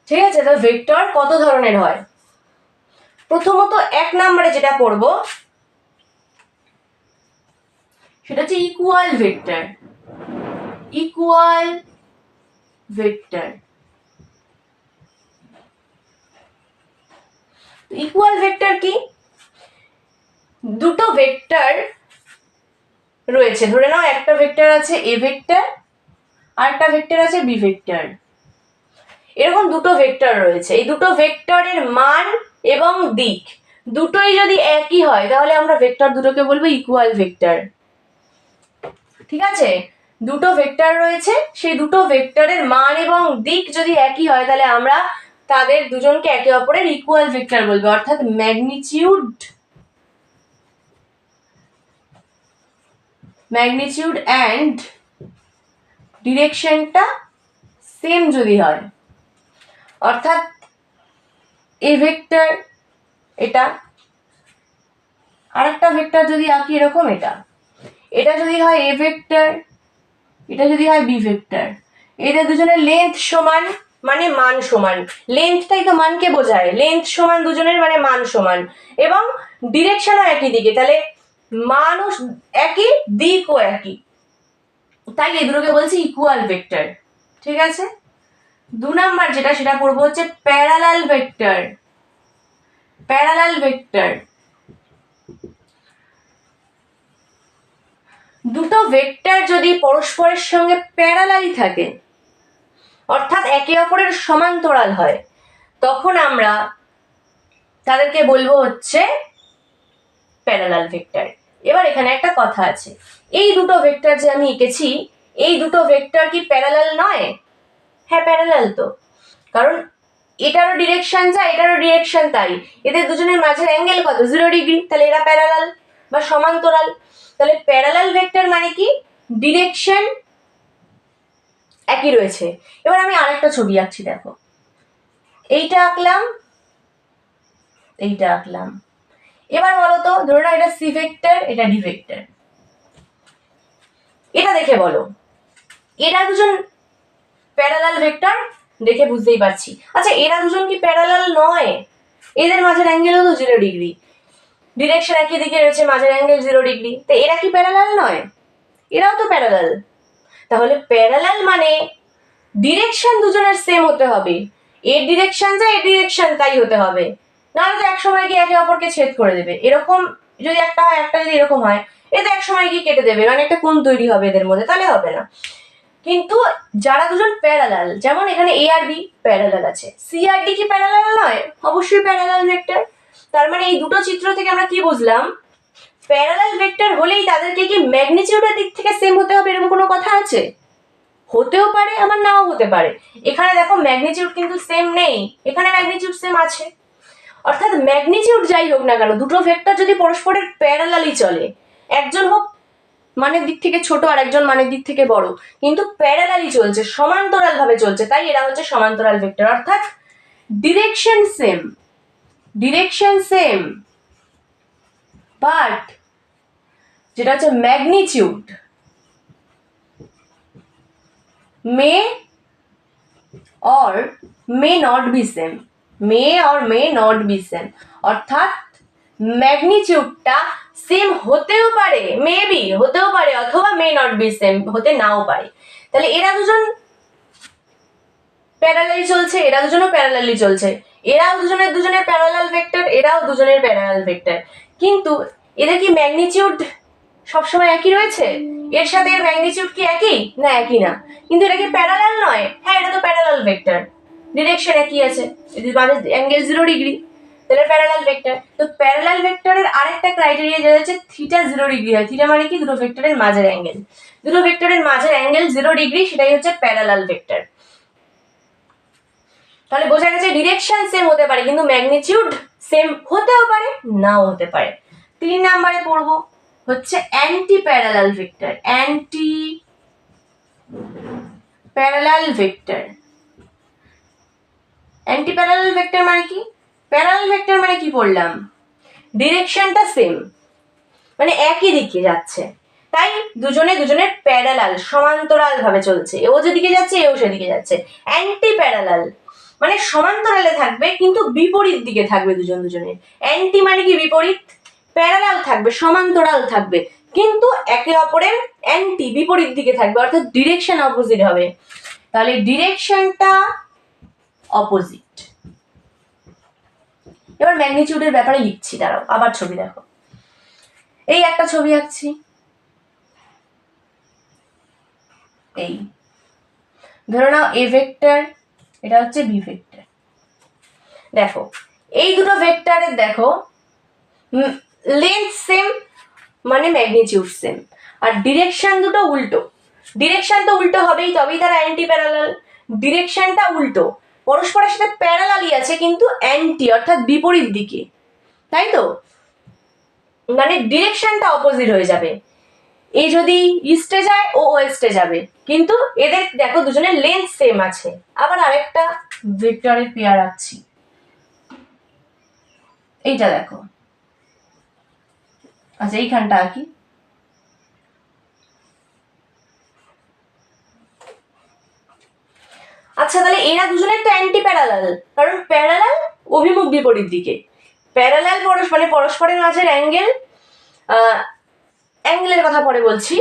ঠিক আছে, তো ভেক্টর কত ধরনের হয়। প্রথমত 1 নম্বরে যেটা পড়বো সেটা হচ্ছে equal vector. Equal vector, equal vector কি? দুটো ভেক্টর রয়েছে, ধরে নাও একটা ভেক্টর আছে এ ভেক্টর আর একটা ভেক্টর আছে বি ভেক্টর। এরকম দুটো ভেক্টর রয়েছে, এই দুটো ভেক্টরের মান এবং দিক দুটোই যদি একই হয় তাহলে আমরা ভেক্টর দুটোকে বলবো ইকুয়াল ভেক্টর। ঠিক আছে, দুটো ভেক্টর রয়েছে, সেই দুটো ভেক্টরের মান এবং দিক যদি একই হয় তাহলে আমরা তাদের দুজনকে একে অপরের ইকুয়াল ভেক্টর বলবো, অর্থাৎ ম্যাগনিটিউড অ্যান্ড ডিরেকশনটা সেম যদি হয়, অর্থাৎ এ ভেক্টর এটা, আরেকটা ভেক্টর যদি আঁকি এরকম এটা, এটা যদি হয় এ ভেক্টর, এটা যদি হয় বি ভেক্টর, এদের দুজনের লেন্থ সমান মানে মান সমান, লেন্থটাই তো মানকে বোঝায়, লেন্থ সমান দুজনের মানে মান সমান, এবং ডিরেকশনও একই দিকে, তাহলে মানও একই দিকও একই, তাই এই দুটোকে বলছি ইকুয়াল ভেক্টর। ঠিক আছে, 2 নাম্বার যেটা সেটা পড়বো হচ্ছে প্যারালাল ভেক্টর। প্যারালাল ভেক্টর, দুটো ভেক্টর যদি পরস্পরের সঙ্গে প্যারালালি থাকে, অর্থাৎ একে অপরের সমান্তরাল হয়, তখন আমরা তাদেরকে বলবো হচ্ছে প্যারালাল ভেক্টর। এবার এখানে একটা কথা আছে, এই দুটো ভেক্টর যে আমি এঁকেছি এই দুটো ভেক্টর কি প্যারালাল নয়? হ্যাঁ প্যারালাল তো, কারণ এটারও ডিরেকশন যা এটারও ডিরেকশন তাই, এদের দুজনের মাঝের অ্যাঙ্গেল কত 0 ডিগ্রি, তাহলে এরা প্যারালাল বা সমান্তরাল। তাহলে প্যারালাল ভেক্টর মানে কি ডিরেকশন একই রয়েছে। এবার আমি আরেকটা ছবি আঁকছি, দেখো এইটা আঁকলাম, এইটা আঁকলাম। এবার বলো তো, ধরো না এটা সি ভেক্টর এটা ডি ভেক্টর, এটা দেখে বলো এরা দুজন প্যারালাল ভেক্টর? দেখে বুঝতেই পারছি। আচ্ছা এরা দুজন কি প্যারালাল নয়? এদের মাঝের অ্যাঙ্গেলও তো 0 ডিগ্রি, ডিরেকশন একই দিকে রয়েছে, মাঝের অ্যাঙ্গেল 0 ডিগ্রি, তো এরা কি প্যারালাল নয়? এরাও তো প্যারালাল। তাহলে প্যারালাল মানে ডিরেকশন দুজনের সেম হতে হবে, এর ডিরেকশন যা এর ডিরেকশন তাই হতে হবে, নাহলে তো একসময় গিয়ে একে অপরকে ছেদ করে দেবে। এরকম যদি একটা হয়, একটা যদি এরকম হয়, এতে একসময় গিয়ে কেটে দেবে, মানে একটা কোণ তৈরি হবে এদের মধ্যে, তাহলে হবে না। কিন্তু যারা দুজন প্যারালাল, যেমন এখানে এ আর বি প্যারালাল আছে, সি আর ডি কি প্যারালাল নয়? অবশ্যই প্যারালাল ভেক্টর। তার মানে এই দুটো চিত্র থেকে আমরা কি বুঝলাম, প্যারালাল ভেক্টর হলেই তাদেরকে কি ম্যাগনিটিউডের দিক থেকে সেম হতে হবে এরকম কোনো কথা আছে? হতেও পারে আবার নাও হতে পারে। এখানে দেখো ম্যাগনিটিউড কিন্তু সেম নেই, এখানে ম্যাগনিটিউড সেম আছে, অর্থাৎ ম্যাগনিটিউড যাই হোক না কেন দুটো ভেক্টর যদি পরস্পরের প্যারালালি চলে, একজন হোক মানের দিক থেকে ছোট আর একজন মানের দিক থেকে বড়, কিন্তু প্যারালালি চলছে, সমান্তরাল ভাবে চলছে, তাই এরা হচ্ছে সমান্তরাল ভেক্টর। অর্থাৎ direction same, direction same, but যেটা হচ্ছে magnitude May or may not be same, may or may not be same, অর্থাৎ ম্যাগনিটিউডটা সেম হতেও পারে, মেবি হতেও পারে, অথবা মে নট বি সেম হতে নাও পারে। তাহলে এরা দুজন প্যারালালি চলছে, এরা দুজনও প্যারালালি চলছে, এরাও দুজনের প্যারালাল ভেক্টর, এরাও দুজনের প্যারালাল ভেক্টর, কিন্তু এদের কি ম্যাগনিটিউড সবসময় একই রয়েছে? এর সাথে এর ম্যাগনিটিউড কি একই? না একই না, কিন্তু এটা কি প্যারালাল নয়? হ্যাঁ এটা তো প্যারালাল ভেক্টর, ডিরেকশন একই আছে, এদের মাঝে অ্যাঙ্গেল 0 ডিগ্রি, তাহলে প্যারালাল ভেক্টর। তো প্যারালাল ভেক্টরের আরেকটা ক্রাইটেরিয়া যেটা হচ্ছে থিটা 0 ডিগ্রি হয়, থিটা মানে কি দুটো ভেক্টরের মাঝের অ্যাঙ্গেল, দুটো ভেক্টরের মাঝের অ্যাঙ্গেল 0 ডিগ্রি, সেটাই হচ্ছে প্যারালাল ভেক্টর। তাহলে বোঝা গেছে ডিরেকশন সেম হতে পারে কিন্তু ম্যাগনিটিউড সেম হতেও পারে নাও হতে পারে। 3 নম্বরে পড়বো হচ্ছে anti parallel vector. Anti parallel vector. Anti parallel vector মানে কি? প্যারালাল ভেক্টর মানে কি পড়লাম? ডিরেকশনটা সেম, মানে একই দিকে যাচ্ছে, তাই দুজনের প্যারালাল সমান্তরাল ভাবে চলছে। ও যেদিকে যাচ্ছে এও সেদিকে যাচ্ছে। অ্যান্টি প্যারালাল মানে সমান্তরালে থাকবে কিন্তু বিপরীত দিকে থাকবে দুজনের। অ্যান্টি মানে কি? বিপরীত। প্যারালাল থাকবে, সমান্তরাল থাকবে, কিন্তু একে অপরের অ্যান্টি, বিপরীত দিকে থাকবে, অর্থাৎ ডিরেকশন অপোজিট হবে। তাহলে ডিরেকশনটা অপোজিট। এবার ম্যাগনিটিউডের ব্যাপারে লিখছি, দাঁড়াও আবার ছবি দেখো। এই একটা ছবি আঁকছি, এই ধরে নাও এ ভেক্টর, এটা হচ্ছে বি ভেক্টর। দেখো এই দুটো ভেক্টরের দেখো লেন্থ সেম মানে ম্যাগনিটিউড সেম, আর ডিরেকশন দুটো উল্টো। ডিরেকশন তো উল্টো হবেই, তবেই তারা অ্যান্টি প্যারালাল। ডিরেকশনটা উল্টো, পরস্পরের সাথে প্যারালালই আছে কিন্তু অ্যান্টি অর্থাৎ বিপরীত দিকে, তাই তো? মানে ডিরেকশনটা অপোজিট হয়ে যাবে। এই যদি ইস্টে যায় ও ওয়েস্টে যাবে, কিন্তু এদের দেখো দুজনের লেন্থ সেম আছে। আবার আরেকটা ভেক্টরের পেয়ার আঁকছি, এইটা দেখো। আচ্ছা এইখানটা আঁকি। আচ্ছা তাহলে এরা দুজনের তো অ্যান্টি প্যারালাল, কারণ প্যারালাল অভিমুখ বিপরীত দিকে। প্যারালাল মানে পরস্পরের মাঝের অ্যাঙ্গেলের কথা পরে বলছি।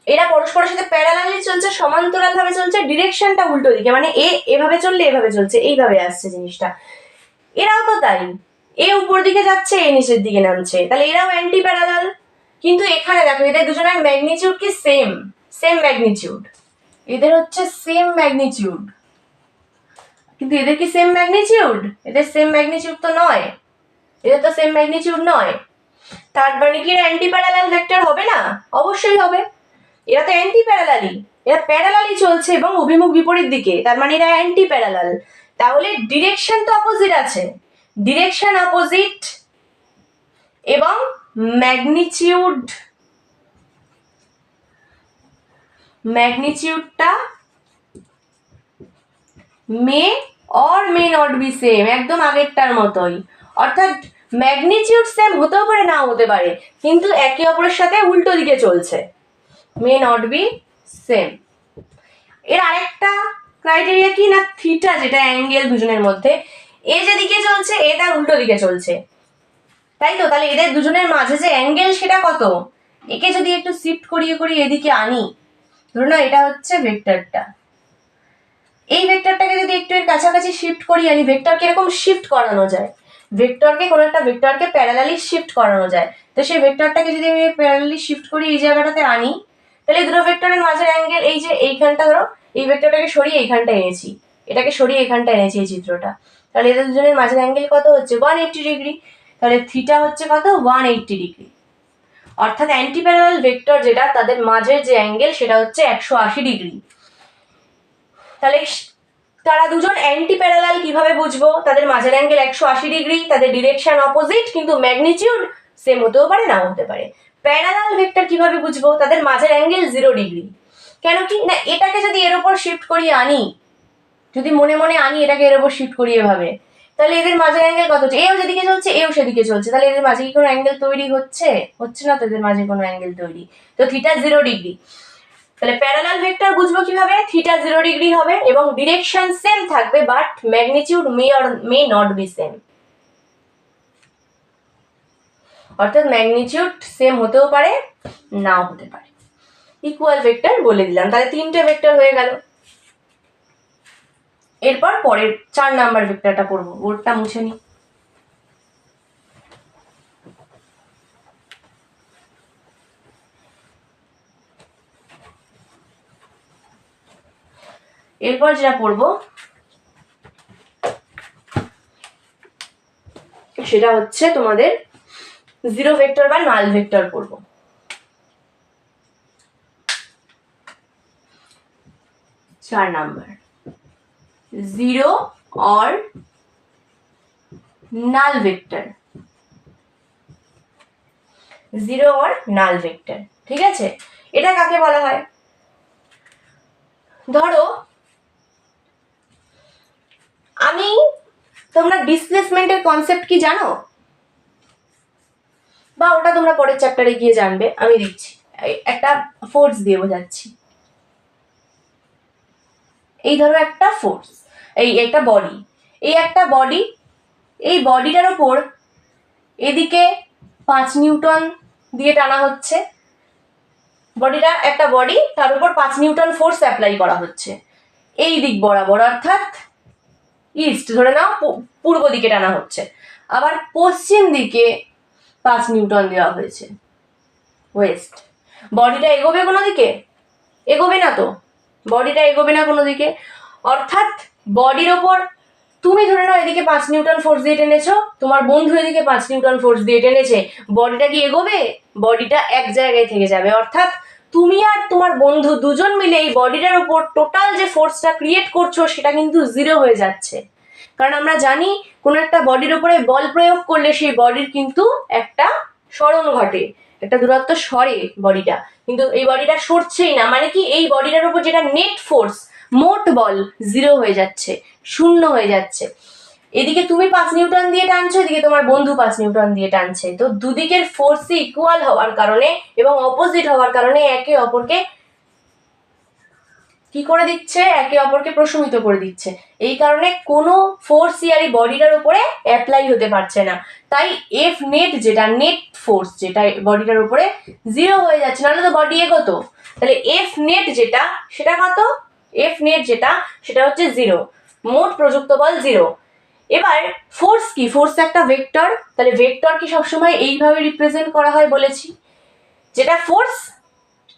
এরা পরস্পরের সাথে প্যারালালি চলছে, সমান্তরাল ভাবে চলছে, ডিরেকশনটা উল্টো দিকে, মানে এ এভাবে চললে এভাবে চলছে, এইভাবে আসছে জিনিসটা। এরাও তো তাই, এ উপর দিকে যাচ্ছে এ নিচের দিকে নামছে, তাহলে এরাও অ্যান্টি প্যারালাল। কিন্তু এখানে দেখো এদের দুজনের ম্যাগনিটিউড কি সেম, সেম ম্যাগনিটিউড। এদের হচ্ছে সেম ম্যাগনিটিউড, কিন্তু এদের কি সেম ম্যাগনিটিউড? এদের সেম ম্যাগনিটিউড তো নয়, এদের তো সেম ম্যাগনিটিউড নয়। তার মানে কি অ্যান্টি প্যারালাল ভেক্টর হবে না? অবশ্যই হবে। এরা তো অ্যান্টি প্যারালালই, এরা প্যারালালই চলছে এবং অভিমুখ বিপরীত দিকে, তার মানে এরা অ্যান্টি প্যারালাল। তাহলে ডিরেকশন তো অপোজিট আছে, ডিরেকশন অপোজিট এবং ম্যাগনিটিউডটা may or may not be same, একদম আগেরটার মতোই। অর্থাৎ ম্যাগনিটিউড সেম হতেও পারে, নাও হতে পারে, কিন্তু একে অপরের সাথে উল্টো দিকে চলছে। May not be same. এর আরেকটা ক্রাইটেরিয়া কি না, থিটা যেটা অ্যাঙ্গেল দুজনের মধ্যে, এ যেদিকে চলছে এ তার উল্টো দিকে চলছে, তাই তো? তাহলে এদের দুজনের মাঝে যে অ্যাঙ্গেল সেটা কত? একে যদি একটু শিফট করিয়ে এদিকে আনি, ধরুন এটা হচ্ছে ভেক্টরটা, এই ভেক্টরটাকে যদি একটু এর কাছাকাছি শিফট করিয়ে আনি, ভেক্টরকে এরকম শিফট করানো যায়, ভেক্টরকে কোনো একটা ভেক্টরকে প্যারালালি শিফট করানো যায়। তো সেই ভেক্টরটাকে যদি আমি প্যারালালি শিফট করি এই জায়গাটাতে আনি, তাহলে দুটো ভেক্টরের মাঝের অ্যাঙ্গেল, এই যে এইখানটা ধরো এই ভেক্টরটাকে সরিয়ে এইখানটা এনেছি, এটাকে সরিয়ে এখানটা এনেছি এই চিত্রটা, তাহলে এদের দুজনের মাঝের অ্যাঙ্গেল কত হচ্ছে? 180 ডিগ্রি। তাহলে থিটা হচ্ছে কত? 180 ডিগ্রি। অর্থাৎ অ্যান্টি প্যারালাল ভেক্টর যেটা, তাদের মাঝের যে অ্যাঙ্গেল সেটা হচ্ছে 180 ডিগ্রি। তাহলে তারা দুজন অ্যান্টি প্যারালাল কিভাবে বুঝবো? তাদের মাঝের অ্যাঙ্গেল 180 ডিগ্রি, তাদের ডিরেকশন অপোজিট, কিন্তু ম্যাগনিটিউড সেম হতেও পারে নাও হতে পারে। প্যারালাল ভেক্টর কিভাবে বুঝবো? তাদের মাঝের অ্যাঙ্গেল 0 ডিগ্রি। কেন কি না, এটাকে যদি এর উপর শিফট করিয়ে আনি, যদি মনে মনে আনি এটাকে এর উপর শিফট করিয়ে ভাবে, তাহলে এদের মাঝের অ্যাঙ্গেল কত হচ্ছে? এও যেদিকে চলছে এও সেদিকে চলছে, তাহলে এদের মাঝে কি কোনো অ্যাঙ্গেল তৈরি হচ্ছে? হচ্ছে না তো এদের মাঝে কোনো অ্যাঙ্গেল তৈরি, তো থিটা 0 ডিগ্রি। তাহলে প্যারালাল ভেক্টর বুঝবো কিভাবে? থিটা 0 ডিগ্রি হবে এবং ডিরেকশন সেম থাকবে, but magnitude may not be same. অর্থাৎ ম্যাগনিটিউড সেম হতেও পারে নাও হতে পারে। ইকুয়াল ভেক্টর বলে দিলাম, তাহলে 3টে ভেক্টর হয়ে গেল। এরপর পরের 4 নাম্বার ভেক্টরটা পড়বো, বোর্ডটা মুছে নি। এরপর যেটা পড়বো সেটা হচ্ছে তোমাদের জিরো ভেক্টর বা নাল ভেক্টর পড়বো। 4 number, zero or null vector. Zero or null vector. ঠিক আছে, এটা কাকে বলা হয়? ধরো তোমরা ডিসপ্লেসমেন্টের কনসেপ্ট কি জানো? বা ওটা তোমরা পরের চ্যাপ্টারে গিয়ে জানবে, আমি দিচ্ছি একটা ফোর্স দিয়ে বোঝাচ্ছি। এই ধরো একটা ফোর্স, এই একটা বডি, এই একটা বডি, এই বডিটার ওপর এদিকে 5 নিউটন দিয়ে টানা হচ্ছে, বডিটা একটা বডি, তার উপর 5 নিউটন ফোর্স অ্যাপ্লাই করা হচ্ছে এই দিক বরাবর, অর্থাৎ ইস্ট ধরে নাও, পূর্ব দিকে টানা হচ্ছে। আবার পশ্চিম দিকে 5 নিউটন দেওয়া হয়েছে, ওয়েস্ট। বডিটা এগোবে কোনো দিকে? এগোবে না তো, বডিটা এগোবে না কোনো দিকে। অর্থাৎ বডির ওপর তুমি ধরে নাও এদিকে 5 নিউটন ফোর্স দিয়ে টেনেছো, তোমার বন্ধু এদিকে 5 নিউটন ফোর্স দিয়ে টেনেছে, বডিটা কি এগোবে? বডিটা এক জায়গায় থেকে যাবে। অর্থাৎ তুমি আর তোমার বন্ধু দুজন মিলে এই বডিটার উপর টোটাল যে ফোর্সটা ক্রিয়েট করছো সেটা কিন্তু জিরো হয়ে যাচ্ছে। কারণ আমরা জানি কোনো একটা বডির উপরে বল প্রয়োগ করলে সেই বডির কিন্তু একটা সরণ ঘটে, একটা দূরত্ব সরে বডিটা, কিন্তু এই বডিটা সরছেই না। মানে কি, এই বডিটার উপর যেটা নেট ফোর্স, মোট বল জিরো হয়ে যাচ্ছে, শূন্য হয়ে যাচ্ছে। এদিকে তুমি 5 নিউটন দিয়ে টানছো, এদিকে তোমার বন্ধু 5 নিউটন দিয়ে টানছে, তো দুদিকের ফোর্সই ইকুয়াল হওয়ার কারণে এবং অপোজিট হওয়ার কারণে একে অপরকে কি করে দিচ্ছে? একে অপরকে প্রশমিত করে দিচ্ছে। এই কারণে কোনো ফোর্সই আর এই বডিটার উপরে অ্যাপ্লাই হতে পারছে না। তাই এফ নেট যেটা, নেট ফোর্স যেটা বডিটার উপরে, জিরো হয়ে যাচ্ছে, নাহলে তো বডি এগোতো। তাহলে এফ নেট যেটা, সেটা কত? এফ নেট যেটা, সেটা হচ্ছে জিরো, মোট প্রযুক্ত বল জিরো। এবার ফোর্স কি? ফোর্স একটা ভেক্টর, তাহলে ভেক্টর কি সবসময় এইভাবে রিপ্রেজেন্ট করা হয় বলেছি, যেটা ফোর্স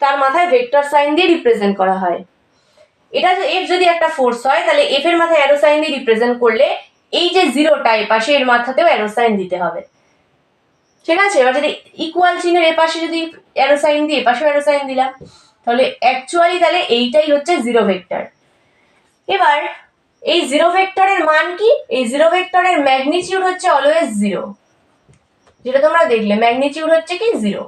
তার মাথায় ভেক্টর সাইন দিয়ে রিপ্রেজেন্ট করা হয়। এটা এফ যদি একটা ফোর্স হয়, তাহলে এফ এর মাথায় অ্যারো সাইন দিয়ে রিপ্রেজেন্ট করলে এই যে জিরোটা এ পাশে, এর মাথাতেও অ্যারো সাইন দিতে হবে। ঠিক আছে, এবার যদি ইকুয়াল চিহ্নের এ পাশে যদি অ্যারো সাইন দিই, এ পাশেও অ্যারো সাইন দিলাম, তাহলে অ্যাকচুয়ালি তাহলে এইটাই হচ্ছে জিরো ভেক্টর। এবার এই জিরো ভেক্টরের মান কি? এই জিরো ভেক্টরের ম্যাগনিটিউড হচ্ছে অলওয়েজ জিরো, যেটা তোমরা দেখলে ম্যাগনিটিউড হচ্ছে কি জিরো।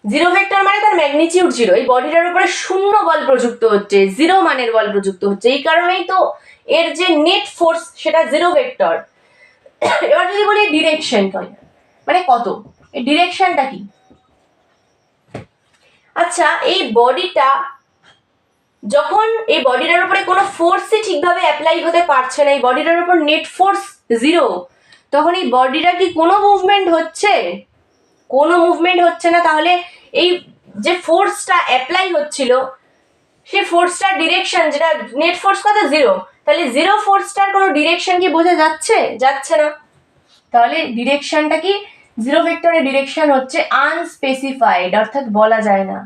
জিরো ভেক্টর মানে তার ম্যাগনিটিউড জিরো, এই বডিটার উপরে শূন্য বল প্রযুক্ত হচ্ছে, জিরো মানের বল প্রযুক্ত হচ্ছে, এই কারণেই তো এর যে নেট ফোর্স সেটা জিরো ভেক্টর। এবার যদি বলি ডিরেকশন মানে কত, এই ডিরেকশনটা কি? আচ্ছা, এই বডিটা যখন এই বডিটার উপরে কোনো ফোর্সই ঠিকভাবে অ্যাপ্লাই হতে পারছে না, এই বডিটার উপর নেট ফোর্স জিরো, তখন এই বডিটা কি কোনো মুভমেন্ট হচ্ছে? কোনো মুভমেন্ট হচ্ছে না। তাহলে এই যে ফোর্সটা অ্যাপ্লাই হচ্ছিল, সেই ফোর্সটার ডিরেকশন, যেটা নেট ফোর্স কত? জিরো, তাহলে জিরো ফোর্সটার কোনো ডিরেকশন কি বোঝা যাচ্ছে? যাচ্ছে না। তাহলে ডিরেকশনটা কি? জিরো ভেক্টরের ডিরেকশন হচ্ছে আনস্পেসিফাইড, অর্থাৎ বলা যায় না,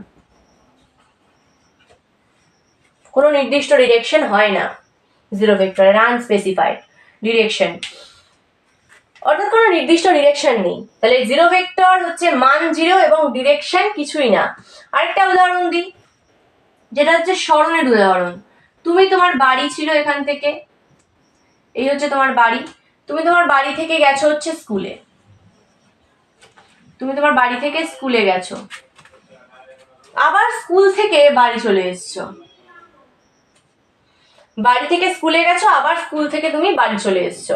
কোনো নির্দিষ্ট ডিরেকশন হয় না জিরো ভেক্টরের, আনস্পেসিফাইড ডিরেকশন, অর্থাৎ কোনো নির্দিষ্ট ডিরেকশন নেই। তাহলে জিরো ভেক্টর হচ্ছে মান জিরো এবং ডিরেকশন কিছুই না। আরেকটা উদাহরণ দিই, যেটা হচ্ছে সরণের উদাহরণ। তুমি, তোমার বাড়ি ছিল এখান থেকে, এই হচ্ছে তোমার বাড়ি, তুমি তোমার বাড়ি থেকে গেছো হচ্ছে স্কুলে, তুমি তোমার বাড়ি থেকে স্কুলে গেছো, আবার স্কুল থেকে বাড়ি চলে এসছো, বাড়ি থেকে স্কুলে গেছো, আবার স্কুল থেকে তুমি বাড়ি চলে এসছো।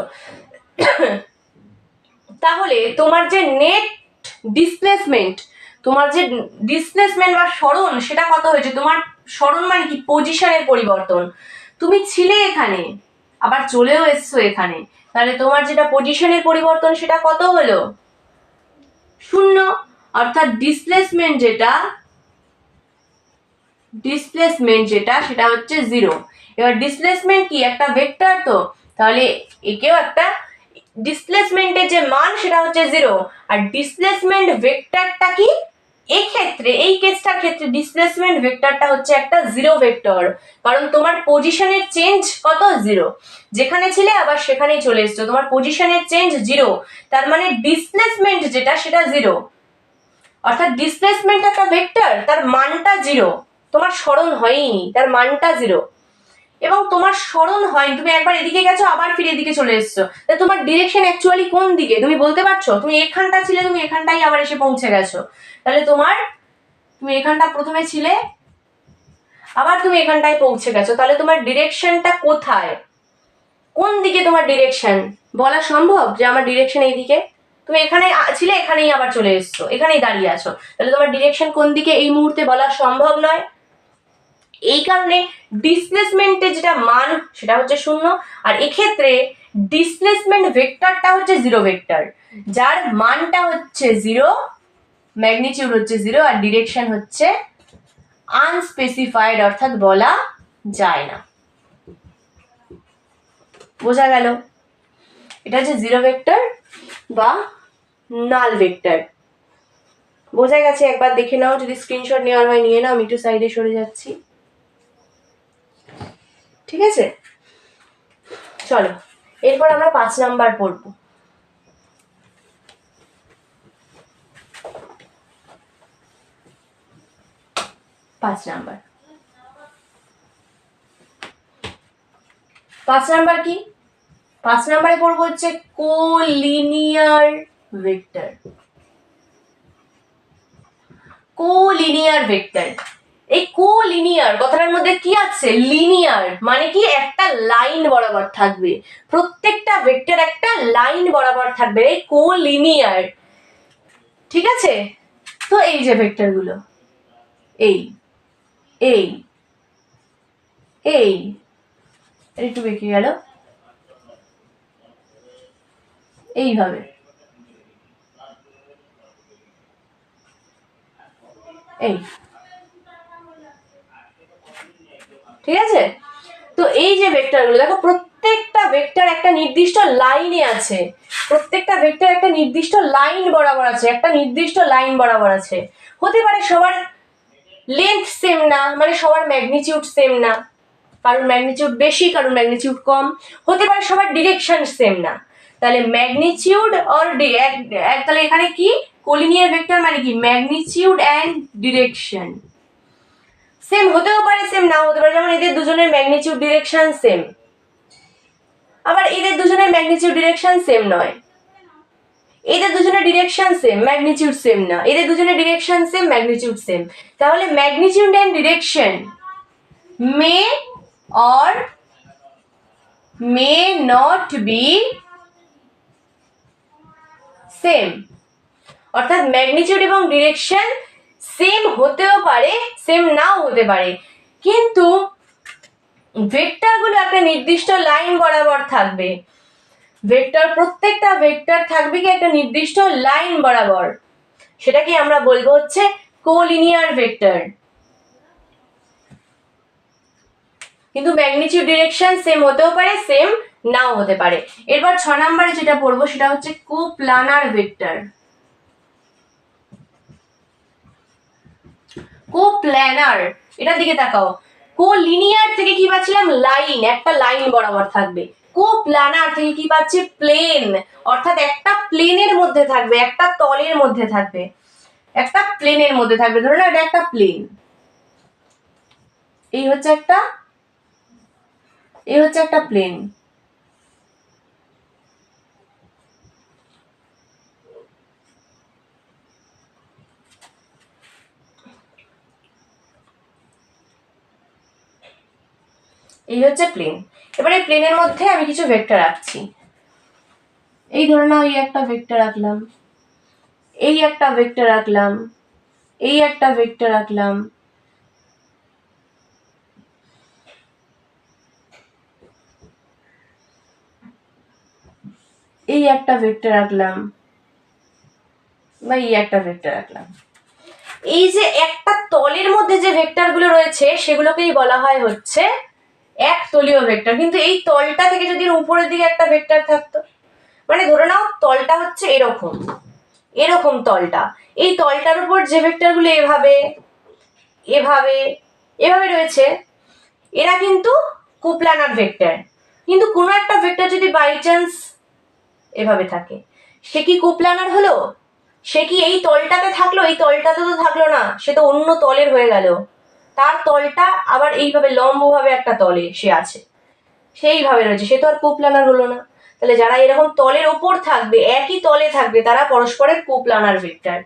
তাহলে তোমার যে নেট ডিসপ্লেসমেন্ট, তোমার যে ডিসপ্লেসমেন্ট বা সরণ, সেটা কত হয়েছে? তোমার সরণ মানে কি? পজিশনের পরিবর্তন। তুমি ছিলে এখানে, আবার চলেও এসছো এখানে, তাহলে তোমার যেটা পজিশনের পরিবর্তন সেটা কত হলো? শূন্য। অর্থাৎ ডিসপ্লেসমেন্ট যেটা সেটা হচ্ছে জিরো। এবার ডিসপ্লেসমেন্ট কি? একটা ভেক্টর, তো তাহলে একেও একটা ডিসপ্লেসমেন্টের যে মান সেটা হচ্ছে জিরো। আর ডিসপ্লেসমেন্ট ভেক্টরটা কি? এই ক্ষেত্রে, এই কেসটার ক্ষেত্রে ডিসপ্লেসমেন্ট ভেক্টরটা হচ্ছে একটা জিরো ভেক্টর, কারণ তোমার পজিশনের চেঞ্জ কত? জিরো, যেখানে ছিলে আবার সেখানেই চলে এসছো, তোমার পজিশনের চেঞ্জ জিরো, তার মানে ডিসপ্লেসমেন্ট যেটা সেটা জিরো। অর্থাৎ ডিসপ্লেসমেন্ট একটা ভেক্টর, তার মানটা জিরো, তোমার সরণ হয়নি, তার মানটা জিরো। এবং তোমার স্মরণ হয় তুমি একবার এদিকে গেছো আবার ফিরে এদিকে চলে এসছো, তাহলে তোমার ডিরেকশন অ্যাকচুয়ালি কোন দিকে তুমি বলতে পারছো? তুমি এখানটা ছিলে, তুমি এখানটাই আবার এসে পৌঁছে গেছো, তাহলে তুমি এখানটা প্রথমে ছিলে আবার তুমি এখানটায় পৌঁছে গেছো, তাহলে তোমার ডিরেকশনটা কোথায়, কোন দিকে তোমার ডিরেকশন বলা সম্ভব যে আমার ডিরেকশন এইদিকে? তুমি এখানে ছিলে, এখানেই আবার চলে এসছো, এখানেই দাঁড়িয়ে আছো, তাহলে তোমার ডিরেকশন কোন দিকে এই মুহূর্তে বলা সম্ভব নয়। এই কারণে ডিসপ্লেসমেন্টের যেটা মান সেটা হচ্ছে 0, আর এক্ষেত্রে ডিসপ্লেসমেন্ট ভেক্টরটা হচ্ছে 0 ভেক্টর, যার মানটা হচ্ছে 0, ম্যাগনিটিউড হচ্ছে 0, আর ডিরেকশন হচ্ছে আনস্পেসিফাইড, অর্থাৎ বলা যায় না। বোঝা গেল? এটা হচ্ছে 0 ভেক্টর বা নাল ভেক্টর। বোঝা গেছে? একবার দেখে নাও, যদি স্ক্রিনশট নেওয়ার হয় নিয়ে নাও, আমি একটু সাইডে সরে যাচ্ছি। ঠিক আছে, চলো এরপর আমরা 5 নাম্বার পড়ব। 5 নাম্বার কি? 5 নাম্বারে পড়বো হচ্ছে কোলিনিয়ার ভেক্টর। কোলিনিয়ার ভেক্টর, এই কোলিনিয়ার কথাটার মধ্যে কি আছে? লিনিয়ার মানে কি? একটা লাইন বরাবর থাকবে, প্রত্যেকটা ভেক্টর একটা লাইন বরাবর থাকবে, এই কোলিনিয়ার। ঠিক আছে, তো এই যে ভেক্টর গুলো, এই এই এই একটু বেঁকে গেল, এইভাবে এই, ঠিক আছে? তো এই যে ভেক্টরগুলো দেখো, প্রত্যেকটা ভেক্টর একটা নির্দিষ্ট লাইনে আছে, প্রত্যেকটা ভেক্টর একটা নির্দিষ্ট লাইন বরাবর আছে, একটা নির্দিষ্ট লাইন বরাবর আছে। হতে পারে সবার লেন্থ সেম না, মানে সবার ম্যাগনিটিউড সেম না, কারোর ম্যাগনিটিউড বেশি কারোর ম্যাগনিটিউড কম। হতে পারে সবার ডিরেকশন সেম না, তাহলে ম্যাগনিটিউড অর তাহলে এখানে কি কোলিনিয়ার ভেক্টর মানে কি? ম্যাগনিটিউড অ্যান্ড ডিরেকশন সেম হতেও পারে, সেম নাও হতে পারে। যেমন এদের দুজনের ম্যাগনিটিউড ডিরেকশন সেম, আবার এদের দুজনের ম্যাগনিটিউড ডিরেকশন সেম নয়। এদের দুজনের ডিরেকশন সেম, ম্যাগনিটিউড সেম না। এদের দুজনের ডিরেকশন সেম, ম্যাগনিটিউড সেম। তাহলে magnitude and direction may or may not be same, অর্থাৎ ম্যাগনিটিউড এবং ডিরেকশন সেম হতেও পারে, সেম নাও হতে পারে, কিন্তু ভেক্টরগুলো একটা নির্দিষ্ট লাইন বরাবর থাকবে। ভেক্টর, প্রত্যেকটা ভেক্টর থাকবে কি একটা নির্দিষ্ট লাইন বরাবর, সেটাকে আমরা বলবো হচ্ছে কোলিনিয়ার ভেক্টর। কিন্তু ম্যাগনিটিউড ডিরেকশন সেম হতেও পারে, সেম নাও হতে পারে। এরপর 6 নম্বরে যেটা পড়বো সেটা হচ্ছে কোপ্লানার ভেক্টর। কোপ্লানার, এটার দিকে তাকাও। কোলিনিয়ার থেকে কি পাচ্ছিলাম? লাইন, একটা লাইন বরাবর থাকবে। কোপ্লানার থেকে কি পাচ্ছি? প্লেন, অর্থাৎ একটা প্লেনের মধ্যে থাকবে, একটা তলের মধ্যে থাকবে, একটা প্লেনের মধ্যে থাকবে। ধরো না এটা একটা প্লেন, এই হচ্ছে একটা প্লেন। এই হচ্ছে প্লেন। এবারে প্লেনের মধ্যে আমি কিছু ভেক্টর রাখছি। এই ধরে নাও এই একটা ভেক্টর রাখলাম, এই একটা ভেক্টর রাখলাম, এই একটা ভেক্টর রাখলাম, এই একটা ভেক্টর রাখলাম, বা এই একটা ভেক্টর রাখলাম। এই যে একটা তলের মধ্যে যে ভেক্টরগুলো রয়েছে সেগুলোকেই বলা হয় হচ্ছে এক তলীয় ভেক্টর। কিন্তু এই তলটা থেকে যদি উপরের দিকে একটা ভেক্টর থাকতো, মানে ধরে নাও তলটা হচ্ছে এরকম, এরকম তলটা, এই তলটার উপর যে ভেক্টরগুলো এভাবে এভাবে এভাবে রয়েছে, এরা কিন্তু কোপ্লানার ভেক্টর। কিন্তু কোনো একটা ভেক্টর যদি বাই চান্স এভাবে থাকে, সে কি কোপ্লানার হলো? সে কি এই তলটাতে থাকলো? এই তলটাতে তো থাকলো না, সে তো অন্য তলের হয়ে গেল। তার তলটা আবার এইভাবে লম্বভাবে একটা তলে সে আছে, সেইভাবে রয়েছে, সে তো আর কোপ্লানার হলো না। তাহলে যারা এরকম তলের ওপর থাকবে, একই তলে থাকবে, তারা পরস্পরের কোপ্লানার ভেক্টর।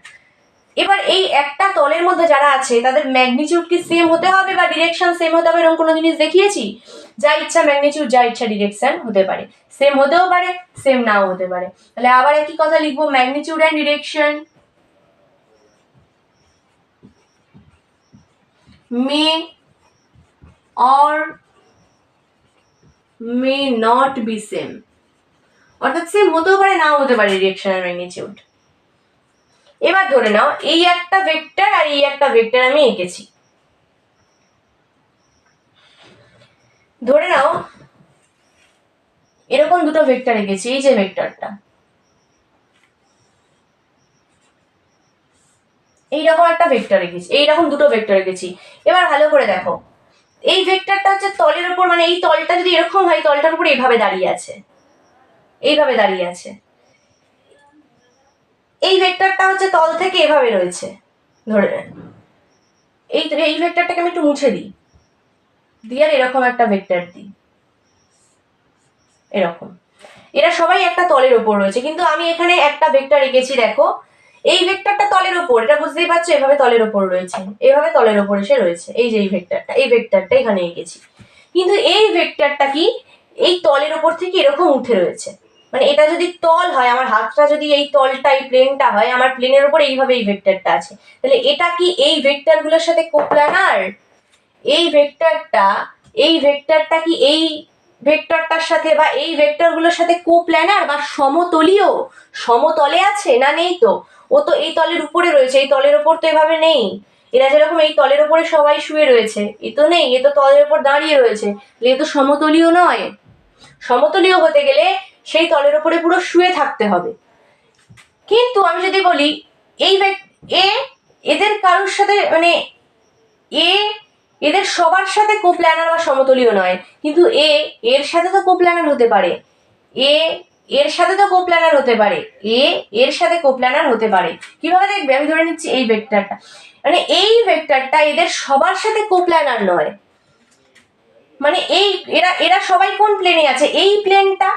এবার এই একটা তলের মধ্যে যারা আছে তাদের ম্যাগনিটিউড কি সেম হতে হবে বা ডিরেকশন সেম হতে হবে এরকম কোনো জিনিস দেখিয়েছি? যা ইচ্ছা ম্যাগনিটিউড, যা ইচ্ছা ডিরেকশন হতে পারে, সেম হতেও পারে, সেম নাও হতে পারে। তাহলে আবার একই কথা লিখবো, magnitude and direction may or may not be same, অর্থাৎ সেম হতেও পারে, নাও হতে পারে ডিরেকশন আর ম্যাগনিটিউড। এবার ধরে নাও এই একটা ভেক্টর আর এই একটা ভেক্টর আমি এঁকেছি। ধরে নাও এরকম দুটো ভেক্টর এঁকেছি, এই যে ভেক্টরটা, এইরকম একটা ভেক্টর এঁকেছি, এইরকম দুটো ভেক্টর এঁকেছি। এবার ভালো করে দেখো, এই ভেক্টরটা হচ্ছে তলের উপর, মানে এই তলটা যদি এরকম হয়, তলটার উপর এইভাবে দাঁড়িয়ে আছে, এইভাবে দাঁড়িয়ে আছে। এই ভেক্টরটা হচ্ছে তল থেকে এভাবে রয়েছে, ধরে এই ভেক্টরটাকে আমি একটু মুছে দিই, দিয়ে আর এরকম একটা ভেক্টর দিই, এরকম। এরা সবাই একটা তলের ওপর রয়েছে, কিন্তু আমি এখানে একটা ভেক্টর এঁকেছি, দেখো এই ভেক্টরটা তলের ওপর, এটা বুঝতেই পারছো, এভাবে তলের ওপর রয়েছে, এভাবে তলের ওপর এসে রয়েছে, এই যে এই ভেক্টরটা এখানে এঁকেছি। কিন্তু এই ভেক্টরটা কি এই তলের ওপর থেকে এরকম উঠে রয়েছে, মানে এটা যদি তল হয়, আমার হাতটা যদি এই তলটা, এই প্লেনটা হয়, আমার প্লেনের উপর এইভাবে এই ভেক্টরটা আছে, তাহলে এটা কি এই ভেক্টরগুলোর সাথে কোপ্লানার? এই ভেক্টরটা কি এই ভেক্টরটার সাথে বা এই ভেক্টরগুলোর সাথে কোপ্ল্যানার বা সমতলীয়, সমতলে আছে না? নেই তো, ও তো এই তলের উপরে রয়েছে, এই তলের উপর তো এভাবে নেই। এরা যেরকম এই তলের উপরে সবাই শুয়ে রয়েছে, এ তো নেই, এ তো তলের উপর দাঁড়িয়ে রয়েছে, এ তো সমতলীয় নয়। সমতলীয় হতে গেলে সেই তলের উপরে পুরো শুয়ে থাকতে হবে। কিন্তু আমি যদি বলি এই এদের কারোর সাথে, মানে এদের সবার সাথে কোপ্ল্যানার বা সমতলীয় নয়, কিন্তু এর সাথে তো কোপ্ল্যানার হতে পারে, এর সাথে তো কোপ্ল্যানার হতে পারে, এর সাথে কোপ্ল্যানার হতে পারে। কিভাবে দেখবে? আমি ধরে নিচ্ছি এই ভেক্টরটা, মানে এই ভেক্টরটা এদের সবার সাথে কোপ্ল্যানার নয়, মানে এরা সবাই কোন প্লেনে আছে? এই প্লেনটা,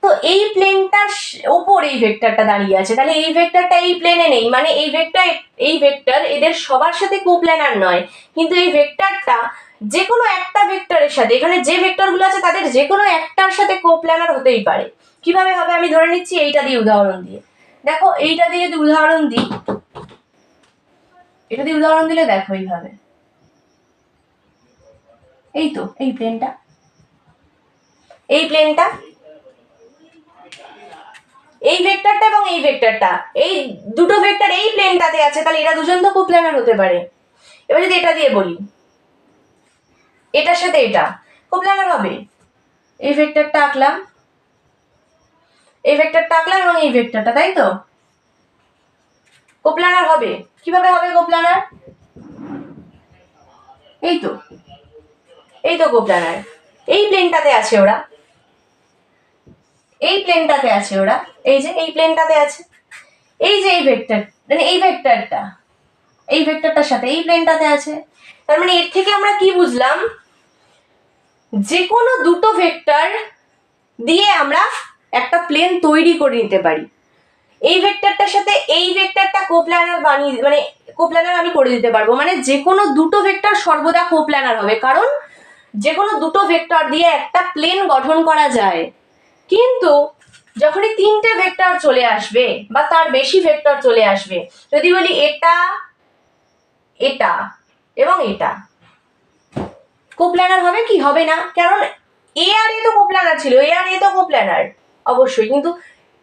তো এই প্লেনটার ওপর এই ভেক্টরটা দাঁড়িয়ে আছে, তাহলে এই ভেক্টরটা এই প্লেনে নেই, মানে এই ভেক্টর এদের সবার সাথে কোপ্ল্যানার নয়, কিন্তু এই ভেক্টরটা যে কোনো একটা ভেক্টরের সাথে, এখানে যে ভেক্টরগুলো আছে তাদের যে কোনো একটার সাথে কোপ্ল্যানার হতেই পারে। কিভাবে হবে? আমি ধরে নিচ্ছি এইটা দিয়ে উদাহরণ দিয়ে, দেখো এইটা দিয়ে যদি উদাহরণ দিই, এটা দিয়ে উদাহরণ দিলে দেখো এইভাবে, এই তো এই প্লেনটা, এই প্লেনটা, এই ভেক্টরটা এবং এই ভেক্টরটা, এই দুটো ভেক্টর এই প্লেনটাতে আছে, তাহলে এরা দুজন তো কোপ্ল্যানার হতে পারে। এবার যদি এটা দিয়ে বলি, এটার সাথে এটা কোপ্ল্যানার হবে, এই ভেক্টরটা আঁকলাম, এই ভেক্টরটা আঁকলাম এবং এই ভেক্টরটা, তাই তো কোপ্ল্যানার হবে। কিভাবে হবে কোপ্ল্যানার? এই তো, এই তো কোপ্ল্যানার, এই প্লেনটাতে আছে ওরা, এই প্লেনটাতে আছে ওরা, এই যে এই প্লেনটাতে আছে, এই যে এই ভেক্টর, মানে এই ভেক্টরটা এই ভেক্টরটার সাথে এই প্লেনটাতে আছে। তার মানে এর থেকে আমরা কি বুঝলাম? যে কোনো দুটো ভেক্টর দিয়ে আমরা একটা প্লেন তৈরি করে নিতে পারি। এই ভেক্টরটার সাথে এই ভেক্টরটা কোপ্ল্যানার বানিয়ে, মানে কোপ্ল্যানার আমি করে দিতে পারবো, মানে যে কোনো দুটো ভেক্টর সর্বদা কোপ্ল্যানার হবে, কারণ যে কোনো দুটো ভেক্টর দিয়ে একটা প্লেন গঠন করা যায়। কিন্তু যখনই তিনটে ভেক্টর চলে আসবে বা তার বেশি ভেক্টর চলে আসবে, যদি বলি এটা, এটা এবং এটা, কোপ্ল্যানার হবে কি? হবে না, কারণ এ আর এ তো কোপ্ল্যানার ছিল, এ আর এ তো কোপ্ল্যানার অবশ্যই, কিন্তু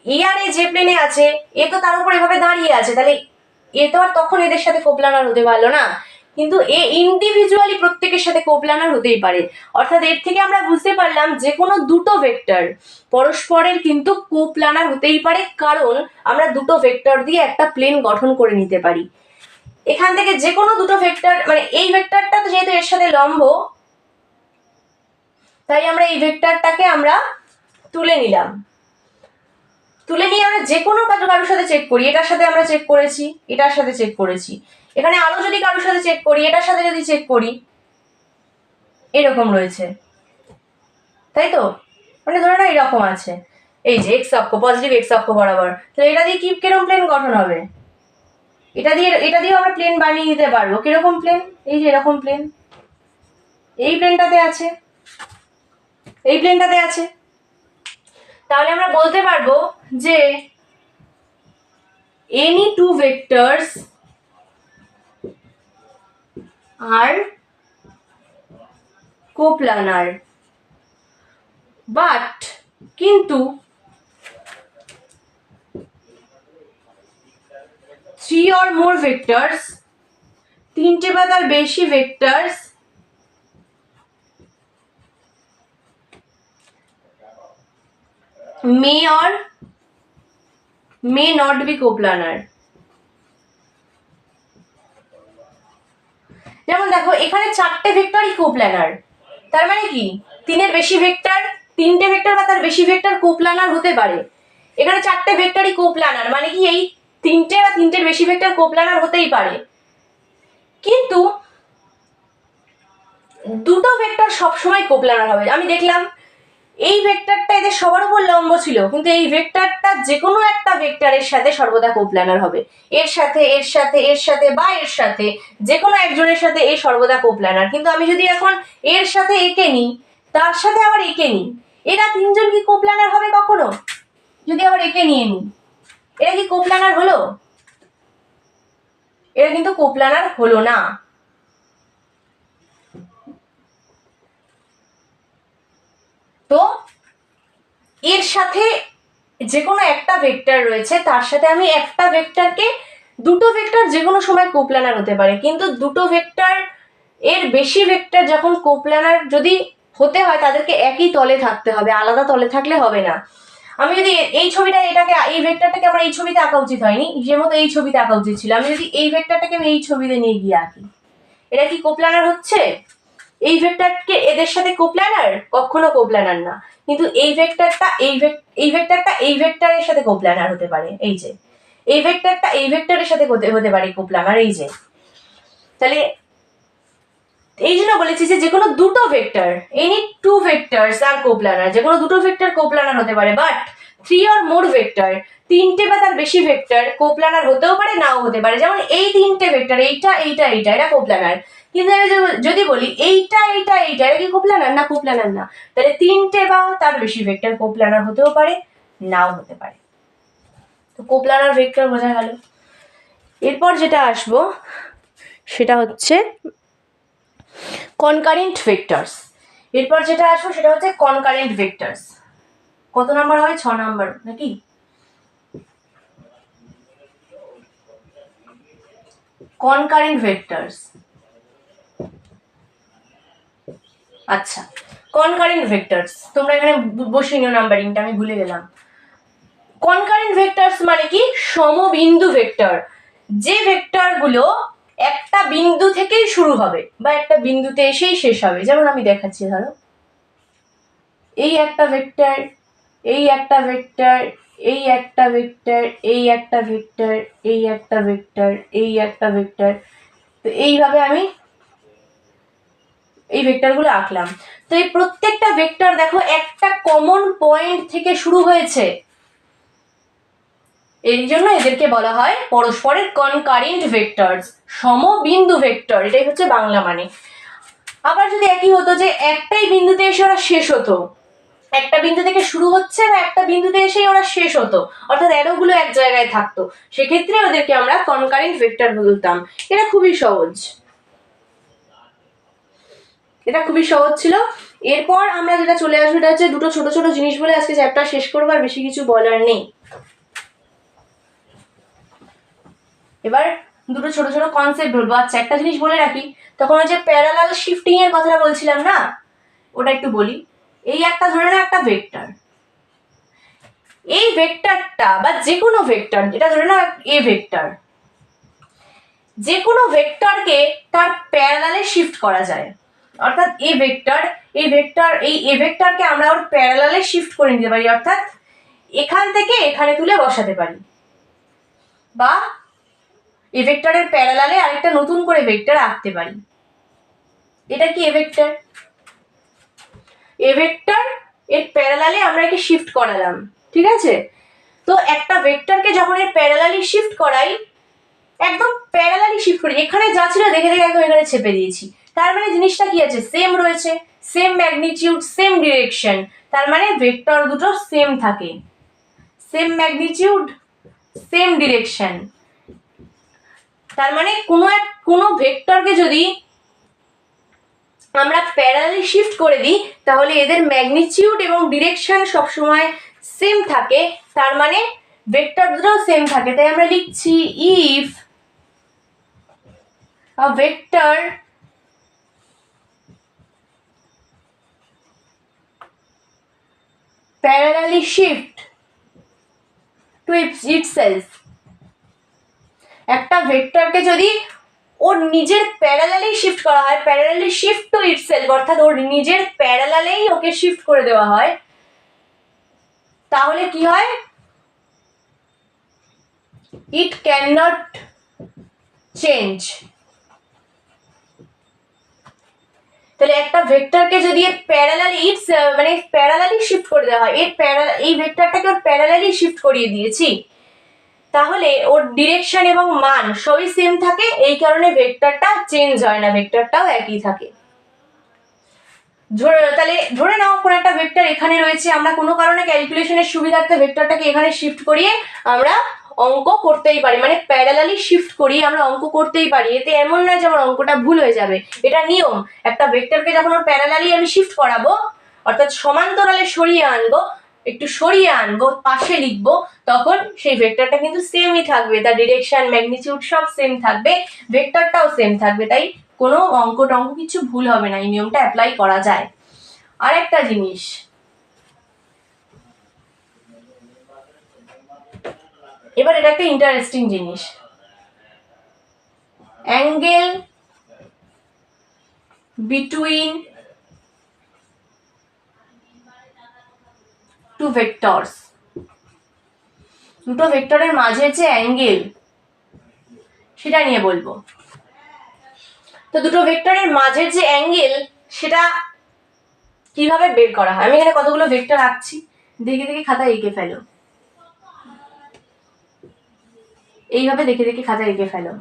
এ আর এ যে প্লেনে আছে, এ তো তার উপর এভাবে দাঁড়িয়ে আছে, তাহলে এ তো আর তখন এদের সাথে কোপ্ল্যানার হতে পারলো না, কিন্তু এ ইন্ডিভিজুয়ালি প্রত্যেকের সাথে কোপ্ল্যানার হতেই পারে। অর্থাৎ এর থেকে আমরা বুঝতে পারলাম যে কোনো দুটো ভেক্টর পরস্পরের কিন্তু কোপ্ল্যানার হতেই পারে, কারণ আমরা দুটো ভেক্টর দিয়ে একটা প্লেন গঠন করে নিতে পারি। এখান থেকে যে কোনো দুটো ভেক্টর, মানে এই ভেক্টরটা তো যেহেতু এর সাথে লম্ব, তাই আমরা এই ভেক্টরটাকে আমরা তুলে নিলাম, তুলে নিয়ে আমরা যে কোনো কারোর সাথে চেক করি, এটার সাথে আমরা চেক করেছি, এটার সাথে চেক করেছি, এখানে আলো যদি কারোর সাথে চেক করি, এটার সাথে যদি চেক করি, এরকম রয়েছে, তাই তো? মানে ধরে নাও এরকম আছে, এই যে এক্স অক্ষ, পজিটিভ এক্স অক্ষ বরাবর, তাহলে এটা দিয়ে কি কিরকম প্লেন গঠন হবে? এটা দিয়ে আমরা প্লেন বানিয়ে দিতে পারবো। কিরকম প্লেন? এই যে এরকম প্লেন, এই প্লেনটাতে আছে, এই প্লেনটাতে আছে। তাহলে আমরা বলতে পারবো যে any two vectors are coplanar, but কিন্তু three or more vectors, তিনটে বা তার বেশি vectors may or may not be coplanar। যেমন দেখো এখানে চারটে ভেক্টরই কোপ্ল্যানার, তার মানে কি তিনের বেশি ভেক্টর, তিনটে ভেক্টর বা তার বেশি ভেক্টর কোপ্ল্যানার হতে পারে। এখানে চারটে ভেক্টরই কোপ্ল্যানার, মানে কি এই তিনটে বা তিনটের বেশি ভেক্টর কোপ্ল্যানার হতেই পারে, কিন্তু দুটো ভেক্টর সবসময় কোপ্ল্যানার হবে। আমি দেখলাম এই ভেক্টরটা এদের সবার উপর লম্ব ছিল, কিন্তু এই ভেক্টরটা যে কোনো একটা ভেক্টরের সাথে সর্বদা কোপ্ল্যানার হবে, এর সাথে এর সাথে এর সাথে বা এর সাথে যে কোনো একজনের সাথে এ সর্বদা কোপ্ল্যানার। কিন্তু আমি যদি এখন এর সাথে একে নিই, তার সাথে আবার একে নিই, এরা তিনজন কি কোপ্ল্যানার হবে কখনো? যদি আবার একে নিয়ে নিই, এরা কি কোপ্ল্যানার হলো? এরা কিন্তু কোপ্ল্যানার হলো না। তো এর সাথে যে কোনো একটা ভেক্টর রয়েছে, তার সাথে আমি একটা ভেক্টরকে, দুটো ভেক্টর যে কোনো সময় কোপ্ল্যানার হতে পারে, কিন্তু দুটো ভেক্টর এর বেশি ভেক্টর যখন কোপ্ল্যানার যদি হতে হয় তাদেরকে একই তলে থাকতে হবে, আলাদা তলে থাকলে হবে না। আমি যদি এই ছবিটা, এটাকে এই ভেক্টরটাকে আমার এই ছবিতে আঁকা উচিত হয়নি, যে মতো এই ছবিতে আঁকা উচিত ছিল। আমি যদি এই ভেক্টরটাকে আমি এই ছবিতে নিয়ে গিয়ে আঁকি, এটা কি কোপ্ল্যানার হচ্ছে? এই ভেক্টরকে এদের সাথে কোপ্ল্যানার? কখনো কোপ্ল্যানার না। কিন্তু এই ভেক্টরটা এই ভেক্টরটা এই ভেক্টরের সাথে কোপ্ল্যানার হতে পারে, এই যে এই ভেক্টরটা এই ভেক্টরের সাথে হতে পারে কোপ্ল্যানার, এই যে। তাহলে এই জন্য বলেছি যে কোনো দুটো ভেক্টর, এনি টু ভেক্টরস আর কোপ্ল্যানার, যে কোনো দুটো ভেক্টর কোপ্ল্যানার হতে পারে, but three or more vector, তিনটে বা তার বেশি ভেক্টর কোপ্ল্যানার হতেও পারে, নাও হতে পারে। যেমন এই তিনটে ভেক্টর, এইটা এইটা এইটা, এটা কোপ্ল্যানার। কিন্তু আমি যদি বলি এইটা এইটা এইটা, এটা কি কোপ্ল্যানার? না, কোপ্ল্যানার না। তাহলে তিনটে বা তার বেশি ভেক্টর কোপ্ল্যানার হতেও পারে, নাও হতে পারে। তো কোপ্ল্যানার ভেক্টর বোঝা গেল। এরপর যেটা আসবো সেটা হচ্ছে কনকারেন্ট ভেক্টরস। এরপর যেটা আসবো সেটা হচ্ছে কনকারেন্ট ভেক্টরস। কত নাম্বার হয়? 6 নাম্বার নাকি? Concurrent vectors. আচ্ছা, কনকারেন্ট ভেক্টরস তোমরা এখানে বসিয়ে নিও নাম্বারিংটা, আমি ভুলে গেলাম। কনকারেন্ট ভেক্টরস মানে কি? সমবিন্দু ভেক্টর, যে ভেক্টরগুলো একটা বিন্দু থেকেই শুরু হবে বা একটা বিন্দুতে এসেই শেষ হবে। যেমন আমি দেখাচ্ছি, ধরো এই একটা ভেক্টর, এই একটা ভেক্টর, এই একটা ভেক্টর, এই একটা ভেক্টর, এই একটা ভেক্টর, এই একটা ভেক্টর। তো এইভাবে আমি এই ভেক্টরগুলো আঁকলাম। তো এই প্রত্যেকটা ভেক্টর দেখো একটা কমন পয়েন্ট থেকে শুরু হয়েছে, এই জন্য এদেরকে বলা হয় পরস্পরের কনকারেন্ট ভেক্টরস, সমবিন্দু ভেক্টর, এটাই হচ্ছে বাংলা মানে। আবার যদি একই হতো যে একটাই বিন্দুতে এসে ওরা শেষ হতো, একটা বিন্দু থেকে শুরু হচ্ছে বা একটা বিন্দুতে এসেই ওরা শেষ হতো, অর্থাৎ অ্যারোগুলো এক জায়গায় থাকতো, সেক্ষেত্রে ওদেরকে আমরা কনকারেন্ট ভেক্টর বলতাম। এটা খুবই সহজ, এটা খুবই সহজ ছিল। এরপর আমরা যেটা চলে আসবো এটা হচ্ছে দুটো ছোট ছোট জিনিস বলে আজকে চ্যাপ্টার শেষ করবো, আর বেশি কিছু বলার নেই। এবার দুটো ছোট ছোট কনসেপ্ট বলবো। আচ্ছা, একটা জিনিস বলে রাখি, তখন ওই যে প্যারালাল শিফটিং এর কথাটা বলছিলাম না, ওটা একটু বলি। এই একটা ধরে নাও একটা ভেক্টর, এই ভেক্টরটা বা যে কোনো ভেক্টর, এটা ধরে নাও এ ভেক্টর, যে কোনো ভেক্টরকে তার প্যারালালে শিফট করা যায়, অর্থাৎ এ ভেক্টর এই এ ভেক্টরকে আমরা ওর প্যারালালে শিফট করে নিতে পারি, অর্থাৎ এখান থেকে এখানে তুলে বসাতে পারি, বা এ ভেক্টরের প্যারালালে আরেকটা নতুন করে ভেক্টর আঁকতে পারি। এটা কি এ ভেক্টর? এ ভেক্টর এর প্যারালালে আমরা একে শিফট করালাম, ঠিক আছে? তো একটা ভেক্টরকে যখন এর প্যারালালি শিফট করাই, একদম প্যারালালি শিফট করি, এখানে যা ছিল দেখে দেখে একদম এখানে চেপে দিয়েছি, তার মানে জিনিসটা কি আছে, সেম রয়েছে, সেম ম্যাগনিটিউড, সেম ডিরেকশন, তার মানে ভেক্টর দুটো সেম থাকে, সেম ম্যাগনিটিউড, সেম ডিরেকশন। তার মানে কোনো ভেক্টরকে যদি আমরা প্যারালালি শিফট করে দিই তাহলে এদের ম্যাগনিটিউড এবং ডিরেকশন সবসময় সেম থাকে, তার মানে ভেক্টর দুটো সেম থাকে। তাই আমরা লিখছি if a vector parallelly shift to itself, একটা ভেক্টরকে যদি ওর নিজের প্যারালালি শিফট করা হয়, প্যারালালি শিফট টু ইটসেলফ, অর্থাৎ ওর নিজের প্যারালালেই ওকে শিফট করে দেওয়া হয়, তাহলে কি হয়, ইট ক্যান নট চেঞ্জ। তাহলে একটা ভেক্টরকে যদি এর প্যারালালি মানে প্যারালালি শিফট করে দেওয়া হয়, এই ভেক্টরটাকে ওর প্যারালালি শিফট করিয়ে দিয়েছি, তাহলে ওর ডিরেকশন এবং মান সবই সেম থাকে, এই কারণে ভেক্টরটা চেঞ্জ হয় না, ভেক্টরটাও একই থাকে। তাহলে ধরে নাও কোন একটা ভেক্টর এখানে রয়েছে, আমরা কোনো কারণে ক্যালকুলেশনের সুবিধার্থে ভেক্টরটাকে এখানে শিফট করিয়ে আমরা অঙ্ক করতেই পারি, মানে প্যারালালি শিফট করিয়ে আমরা অঙ্ক করতেই পারি, এতে এমন নয় যে আমার অঙ্কটা ভুল হয়ে যাবে, এটা নিয়ম। একটা ভেক্টরকে যখন ওর প্যারালালি আমি শিফট করাবো, অর্থাৎ সমান্তরালে সরিয়ে আনবো, একটু সরিয়ে আনবো, পাশে লিখবো, তখন সেই ভেক্টরটা কিন্তু সেমই থাকবে, তার ডিরেকশন, ম্যাগনিটিউড সব সেম থাকবে, ভেক্টরটাও সেম থাকবে, তাই কোনো অঙ্ক টঙ্ক কিছু ভুল হবে না, এই নিয়মটা অ্যাপ্লাই করা যায়। আরেকটা জিনিস, এবার এটা একটা ইন্টারেস্টিং জিনিস, অ্যাঙ্গেল বিটুইন টু ভেক্টরস, দুটো ভেক্টরের মাঝে যে অ্যাঙ্গেল সেটা নিয়ে বলবো। তো দুটো ভেক্টরের মাঝের যে অ্যাঙ্গেল সেটা কিভাবে বের করা হয়, আমি এখানে কতগুলো ভেক্টর আঁকছি, দেখে দেখে খাতায় এঁকে ফেলো, এইভাবে দেখে দেখে খাতায় এঁকে ফেলো।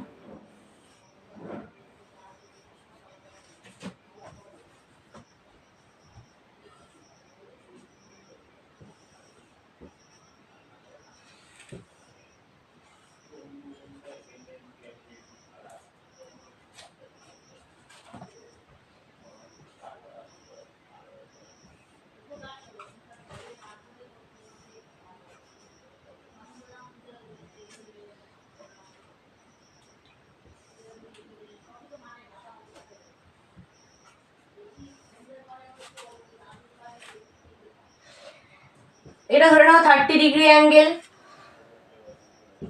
এটা ধরে নাও 30 ডিগ্রি অ্যাঙ্গেল,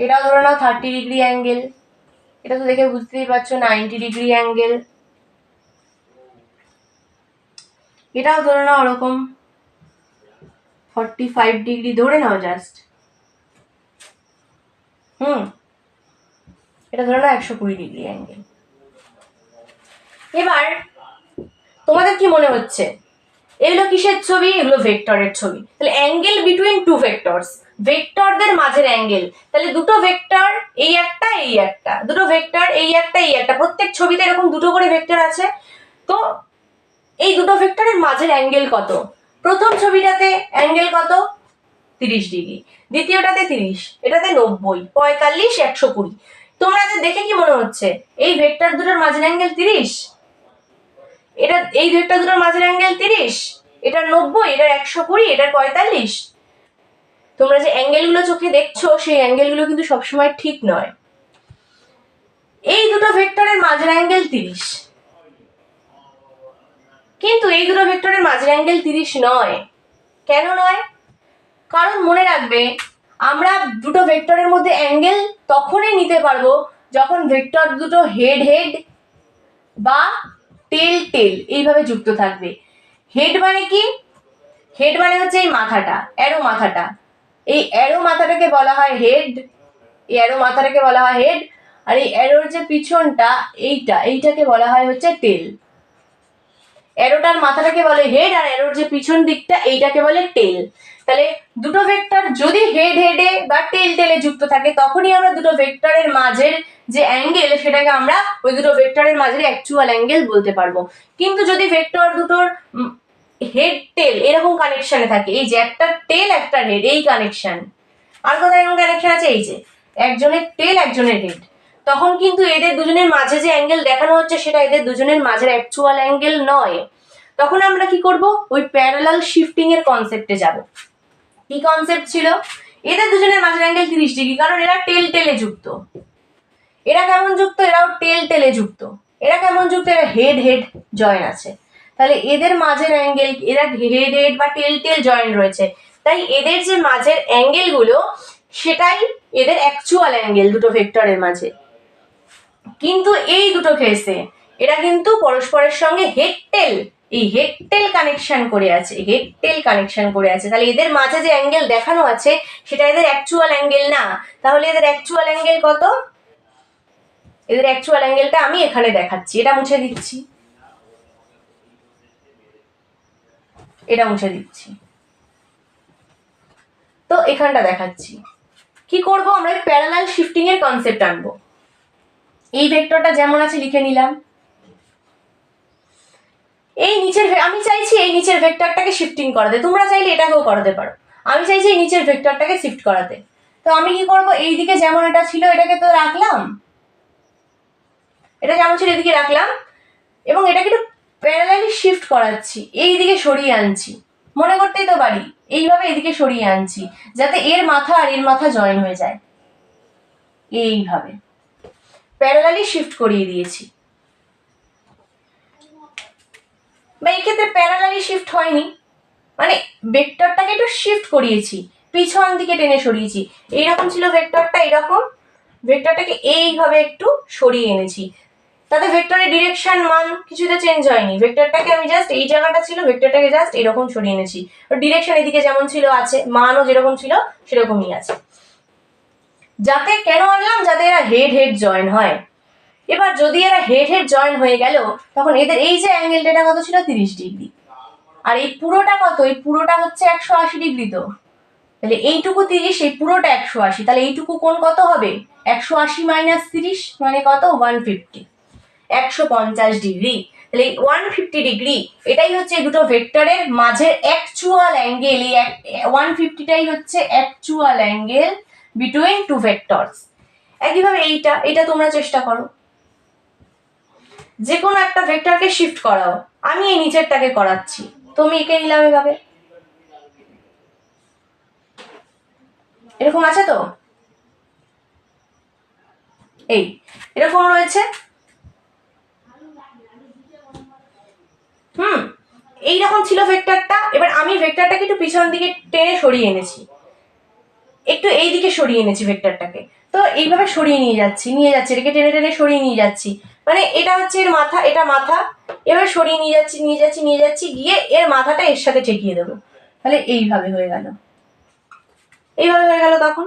এটাও ধরে নাও 30 ডিগ্রি অ্যাঙ্গেল, এটা তো দেখে বুঝতেই পারছো 90 ডিগ্রি অ্যাঙ্গেল, এটাও ধরে নাও ওরকম 45 ডিগ্রি ধরে নাও জাস্ট, এটা ধরে নাও 120 ডিগ্রি অ্যাঙ্গেল। এবার তোমাদের কি মনে হচ্ছে এগুলো কিসের ছবি, এগুলো ভেক্টরের ছবি, তাহলে অ্যাঙ্গেল বিটুইন টু ভেক্টরস, ভেক্টরদের মাঝের অ্যাঙ্গেল, তাহলে দুটো ভেক্টর এই একটা এই একটা, দুটো ভেক্টর এই একটা এই একটা, প্রত্যেক ছবিতে এরকম দুটো করে ভেক্টর আছে, তো এই দুটো ভেক্টরের মাঝের অ্যাঙ্গেল কত, প্রথম ছবিটাতে অ্যাঙ্গেল কত 30 ডিগ্রি, দ্বিতীয়টাতে 30, এটাতে 90, 45, 120, তোমাদের দেখে কি মনে হচ্ছে এই ভেক্টর দুটোর মাঝের অ্যাঙ্গেল 30, এটা এই ভেক্টর দুটোর মাঝের অ্যাঙ্গেল 30, এটার 90, এটার 120, এটার 45, তোমরা যে অ্যাঙ্গেলগুলো চোখে দেখছো সেই অ্যাঙ্গেলগুলো কিন্তু সবসময় ঠিক নয়, এই দুটো ভেক্টরের মাঝের অ্যাঙ্গেল 30, কিন্তু এই দুটো ভেক্টরের মাঝের অ্যাঙ্গেল 30 নয়, কেন নয়, কারণ মনে রাখবে আমরা দুটো ভেক্টরের মধ্যে অ্যাঙ্গেল তখনই নিতে পারবো যখন ভেক্টর দুটো হেড হেড বা টেল টেল এইভাবে যুক্ত থাকবে। হেড মানে কি, হেড মানে হচ্ছে এই মাথাটা, অ্যারো মাথাটা, এই অ্যারো মাথাটাকে বলা হয় হেড, এই অ্যারো মাথাটাকে বলা হয় হেড, আর এই অ্যারোর যে পিছনটা এইটাকে বলা হয় হচ্ছে টেল। অ্যারোটার মাথাটাকে বলে হেড, আর অ্যারোর যে পিছন দিকটা এইটাকে বলে টেল। তাহলে দুটো ভেক্টর যদি হেড হেডে বা টেল টেলে যুক্ত থাকে তখনই আমরা দুটো ভেক্টরের মাঝের যে অ্যাঙ্গেল সেটাকে আমরা ওই দুটো ভেক্টরের মাঝের অ্যাকচুয়াল অ্যাঙ্গেল বলতে পারবো। কিন্তু যদি ভেক্টর দুটোর হেড টেল এরকম কানেকশনে থাকে, এই যে একটা টেল একটা হেড এই কানেকশন, আর কোথায় এরকম কানেকশন আছে, এই যে একজনের টেল একজনের হেড, তখন কিন্তু এদের দুজনের মাঝে যে অ্যাঙ্গেল দেখানো হচ্ছে সেটা এদের দুজনের মাঝের অ্যাকচুয়াল অ্যাঙ্গেল নয়। তখন আমরা কি করব, ওই প্যারালাল শিফটিং এর কনসেপ্টে যাব। কি কনসেপ্ট ছিল, এদের দুজনের মাঝের অ্যাঙ্গেল 30 ডিগ্রি, কারণ এরা টেল টেলে যুক্ত। এরা কেমন যুক্ত, এরাও টেল টেলে যুক্ত। এরা কেমন যুক্ত, এরা হেড হেড জয়েন আছে। তাহলে এদের মাঝের অ্যাঙ্গেল, এরা হেড হেড বা টেল টেল জয়েন রয়েছে, তাই এদের যে মাঝের অ্যাঙ্গেল গুলো সেটাই এদের অ্যাকচুয়াল অ্যাঙ্গেল দুটো ভেক্টরের মাঝে। কিন্তু এই দুটো কেসে এরা কিন্তু পরস্পরের সঙ্গে হেড টেল, এই হেড টেল কানেকশন করে আছে, হেড টেল কানেকশন করে আছে। তাহলে এদের মাঝে যে অ্যাঙ্গেল দেখানো আছে সেটা এদের অ্যাকচুয়াল অ্যাঙ্গেল না। তাহলে এদের অ্যাকচুয়াল অ্যাঙ্গেল কত, এদের অ্যাকচুয়াল অ্যাঙ্গেলটা আমি এখানে দেখাচ্ছি, এটা মুছে দিচ্ছি, এটা মুছে দিচ্ছি, তো এখানটা দেখাচ্ছি। কি করব, আমরা প্যারালাল শিফটিং এর কনসেপ্ট আনবো। এই ভেক্টরটা যেমন আছে লিখে নিলাম, এই নিচের, আমি চাইছি এই নিচের ভেক্টরটাকে শিফটিং করাতে, তোমরা চাইলে এটাকেও করাতে পারো। আমি চাইছি এই নিচের ভেক্টরটাকে শিফট করাতে, তো আমি কি করব, এই দিকে যেমন এটা ছিল এটাকে তো রাখলাম, এটা যেমন ছিল এদিকে রাখলাম, এবং এটাকে একটু প্যারালালি শিফট করাচ্ছি, এই দিকে সরিয়ে আনছি, মনে করতেই তো পারি এইভাবে এদিকে সরিয়ে আনছি যাতে এর মাথা আর এর মাথা জয়েন হয়ে যায়, এইভাবে প্যারালালি শিফট করিয়ে দিয়েছি। বা এই ক্ষেত্রে প্যারালালি শিফট হয়নি, মানে ভেক্টরটাকে একটু শিফট করিয়েছি, পিছন দিকে টেনে সরিয়েছি। এইরকম ছিল ভেক্টরটা, এইরকম ভেক্টরটাকে এইভাবে একটু সরিয়ে এনেছি, তাতে ভেক্টরের ডিরেকশন মান কিছুতে চেঞ্জ হয়নি। ভেক্টরটাকে আমি জাস্ট এই জায়গাটা ছিল, ভেক্টরটাকে জাস্ট এরকম সরিয়ে এনেছি, ডিরেকশন এদিকে যেমন ছিল আছে, মানও যেরকম ছিল সেরকমই আছে। যাতে কেন আনলাম, যাতে এরা হেড হেড জয়েন হয়। এবার যদি এরা হেড হেড জয়েন হয়ে গেল তখন এদের এই যে অ্যাঙ্গেলটা কত ছিল, 30 ডিগ্রি, আর এই পুরোটা কত, এই পুরোটা হচ্ছে 180 ডিগ্রি। তো তাহলে এইটুকু 30, এই পুরোটা 180, তাহলে এইটুকু কোণ কত হবে, 180 মাইনাস 30 মানে কত, 150, 150 ডিগ্রি। তাহলে 150 ডিগ্রি এটাই হচ্ছে দুটো ভেক্টরের মাঝের অ্যাকচুয়াল অ্যাঙ্গেল, এই 150টাই হচ্ছে actual angle between two vectors. একইভাবে এইটা তোমরা চেষ্টা করো, যে কোনো একটা ভেক্টরকে শিফট করাও, আমি এই নিচেরটাকে করাচ্ছি, তুমি এঁকে নিলাম এভাবে, এরকম আছে তো, এই এরকম রয়েছে, এইরকম ছিল ভেক্টরটা। এবার আমি ভেক্টরটাকে একটু পিছন দিকে টেনে সরিয়ে এনেছি, একটু এই দিকে সরিয়ে এনেছি ভেক্টরটাকে, তো এইভাবে সরিয়ে নিয়ে যাচ্ছি এটাকে টেনে টেনে সরিয়ে নিয়ে যাচ্ছি, মানে এটা হচ্ছে এর মাথা, এটা মাথা, এবার সরিয়ে নিয়ে যাচ্ছি গিয়ে এর মাথাটা এর সাথে ঠেকিয়ে দেবো, তাহলে এইভাবে হয়ে গেল, তখন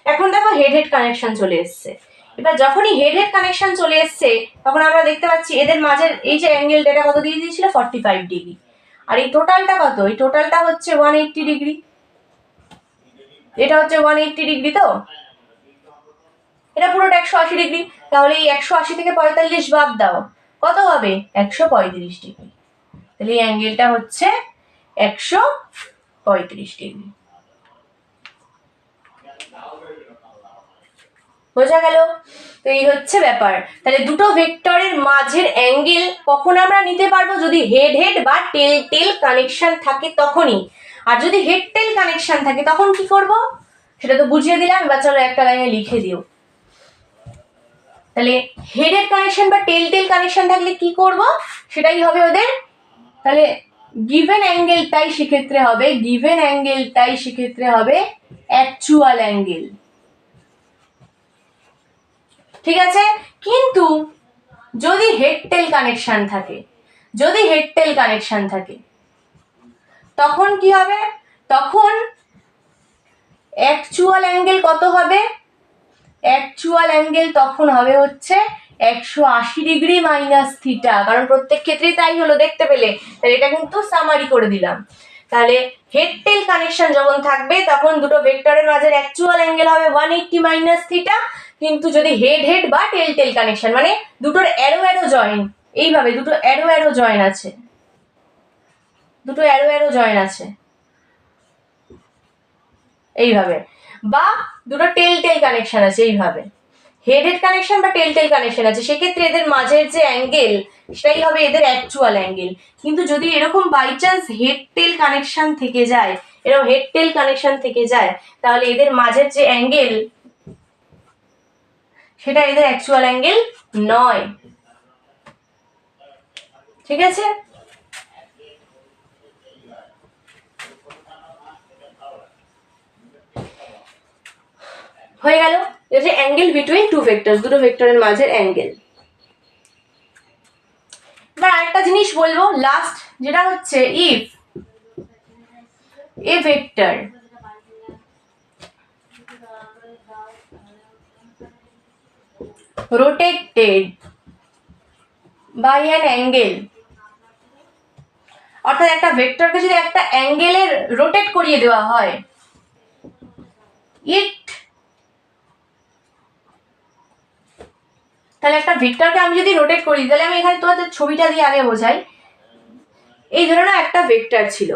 এখন দেখো হেড হেড কানেকশন চলে এসছে। এবার যখনই হেড হেড কানেকশন চলে এসছে তখন আমরা দেখতে পাচ্ছি এদের মাঝের এই যে অ্যাঙ্গেলটা, এটা কত দিয়ে দিয়েছিল, 45 ডিগ্রি, আর এই টোটালটা কত, এই টোটালটা হচ্ছে 180 ডিগ্রি, এটা হচ্ছে 180 ডিগ্রি, তো এটা পুরোটা 180 ডিগ্রি। তাহলে এই 180 থেকে 45 বাদ দাও, কত হবে, 135 ডিগ্রি। তাহলে এই অ্যাঙ্গেলটা হচ্ছে 135 ডিগ্রি। বোঝা গেল? তো এই হচ্ছে ব্যাপার। তাহলে দুটো ভেক্টরের মাঝের অ্যাঙ্গেল কখন আমরা নিতে পারবো, যদি হেড হেড বা টেল টেল কানেকশন থাকে তখনই। আর যদি হেড টেল কানেকশন থাকে তখন কি করব সেটা তো বুঝিয়ে দিলাম, এবার চলো একটা লাইনে লিখে দিও। তাহলে হেডের কানেকশন বা টেল টেল কানেকশন থাকলে কি করব, সেটাই হবে ওদের। তাহলে গিভেন অ্যাঙ্গেলটাই সেক্ষেত্রে হবে অ্যাকচুয়াল অ্যাঙ্গেল, ঠিক আছে। কিন্তু যদি হেড টেল কানেকশন থাকে তখন কি হবে, তখন অ্যাকচুয়াল অ্যাঙ্গেল কত হবে, অ্যাকচুয়াল অ্যাঙ্গেল তখন হবে হচ্ছে 180 ডিগ্রি মাইনাস থিটা, কারণ প্রত্যেক ক্ষেত্রেই তাই হলো দেখতে পেলে। তাহলে এটা কিন্তু সামারি করে দিলাম। তাহলে হেড টেল কানেকশন যখন থাকবে তখন দুটো ভেক্টরের মাঝের অ্যাকচুয়াল অ্যাঙ্গেল হবে 180 মাইনাস থিটা, কিন্তু যদি হেড হেড বা টেল টেল কানেকশন মানে দুটোর অ্যারো অ্যারো জয়েন, এইভাবে দুটো অ্যারো অ্যারো জয়েন আছে, দুটো অ্যারো অ্যারো জয়েন আছে এইভাবে, বা দুটো টেল টেল কানেকশন আছে এইভাবে, হেড হেড কানেকশন বা টেল টেল কানেকশন আছে, সেক্ষেত্রে এদের মাঝের যে অ্যাঙ্গেল সেটাই হবে এদের অ্যাকচুয়াল অ্যাঙ্গেল। কিন্তু যদি এরকম by chance head tail connection থেকে যায়, এরকম হেড টেল কানেকশন থেকে যায়, তাহলে এদের মাঝের যে অ্যাঙ্গেল সেটা এদের অ্যাকচুয়াল অ্যাঙ্গেল নয়। ঠিক আছে? হয়ে গেল এই যে অ্যাঙ্গেল বিটুইন টু ভেক্টরস, দুটো ভেক্টরের মাঝের অ্যাঙ্গেল। এবার আরেকটা জিনিস বলবো লাস্ট, যেটা হচ্ছে if A vector rotated by an angle, অর্থাৎ একটা ভেক্টরকে যদি একটা অ্যাঙ্গেলের রোটেট করিয়ে দেওয়া হয়, ইট, তাহলে একটা ভেক্টরকে আমি যদি রোটেট করি, তাহলে আমি এখানে তোমাদের ছবিটা দিয়ে আগে বোঝাই। এই ধরে নাও একটা ভেক্টর ছিল,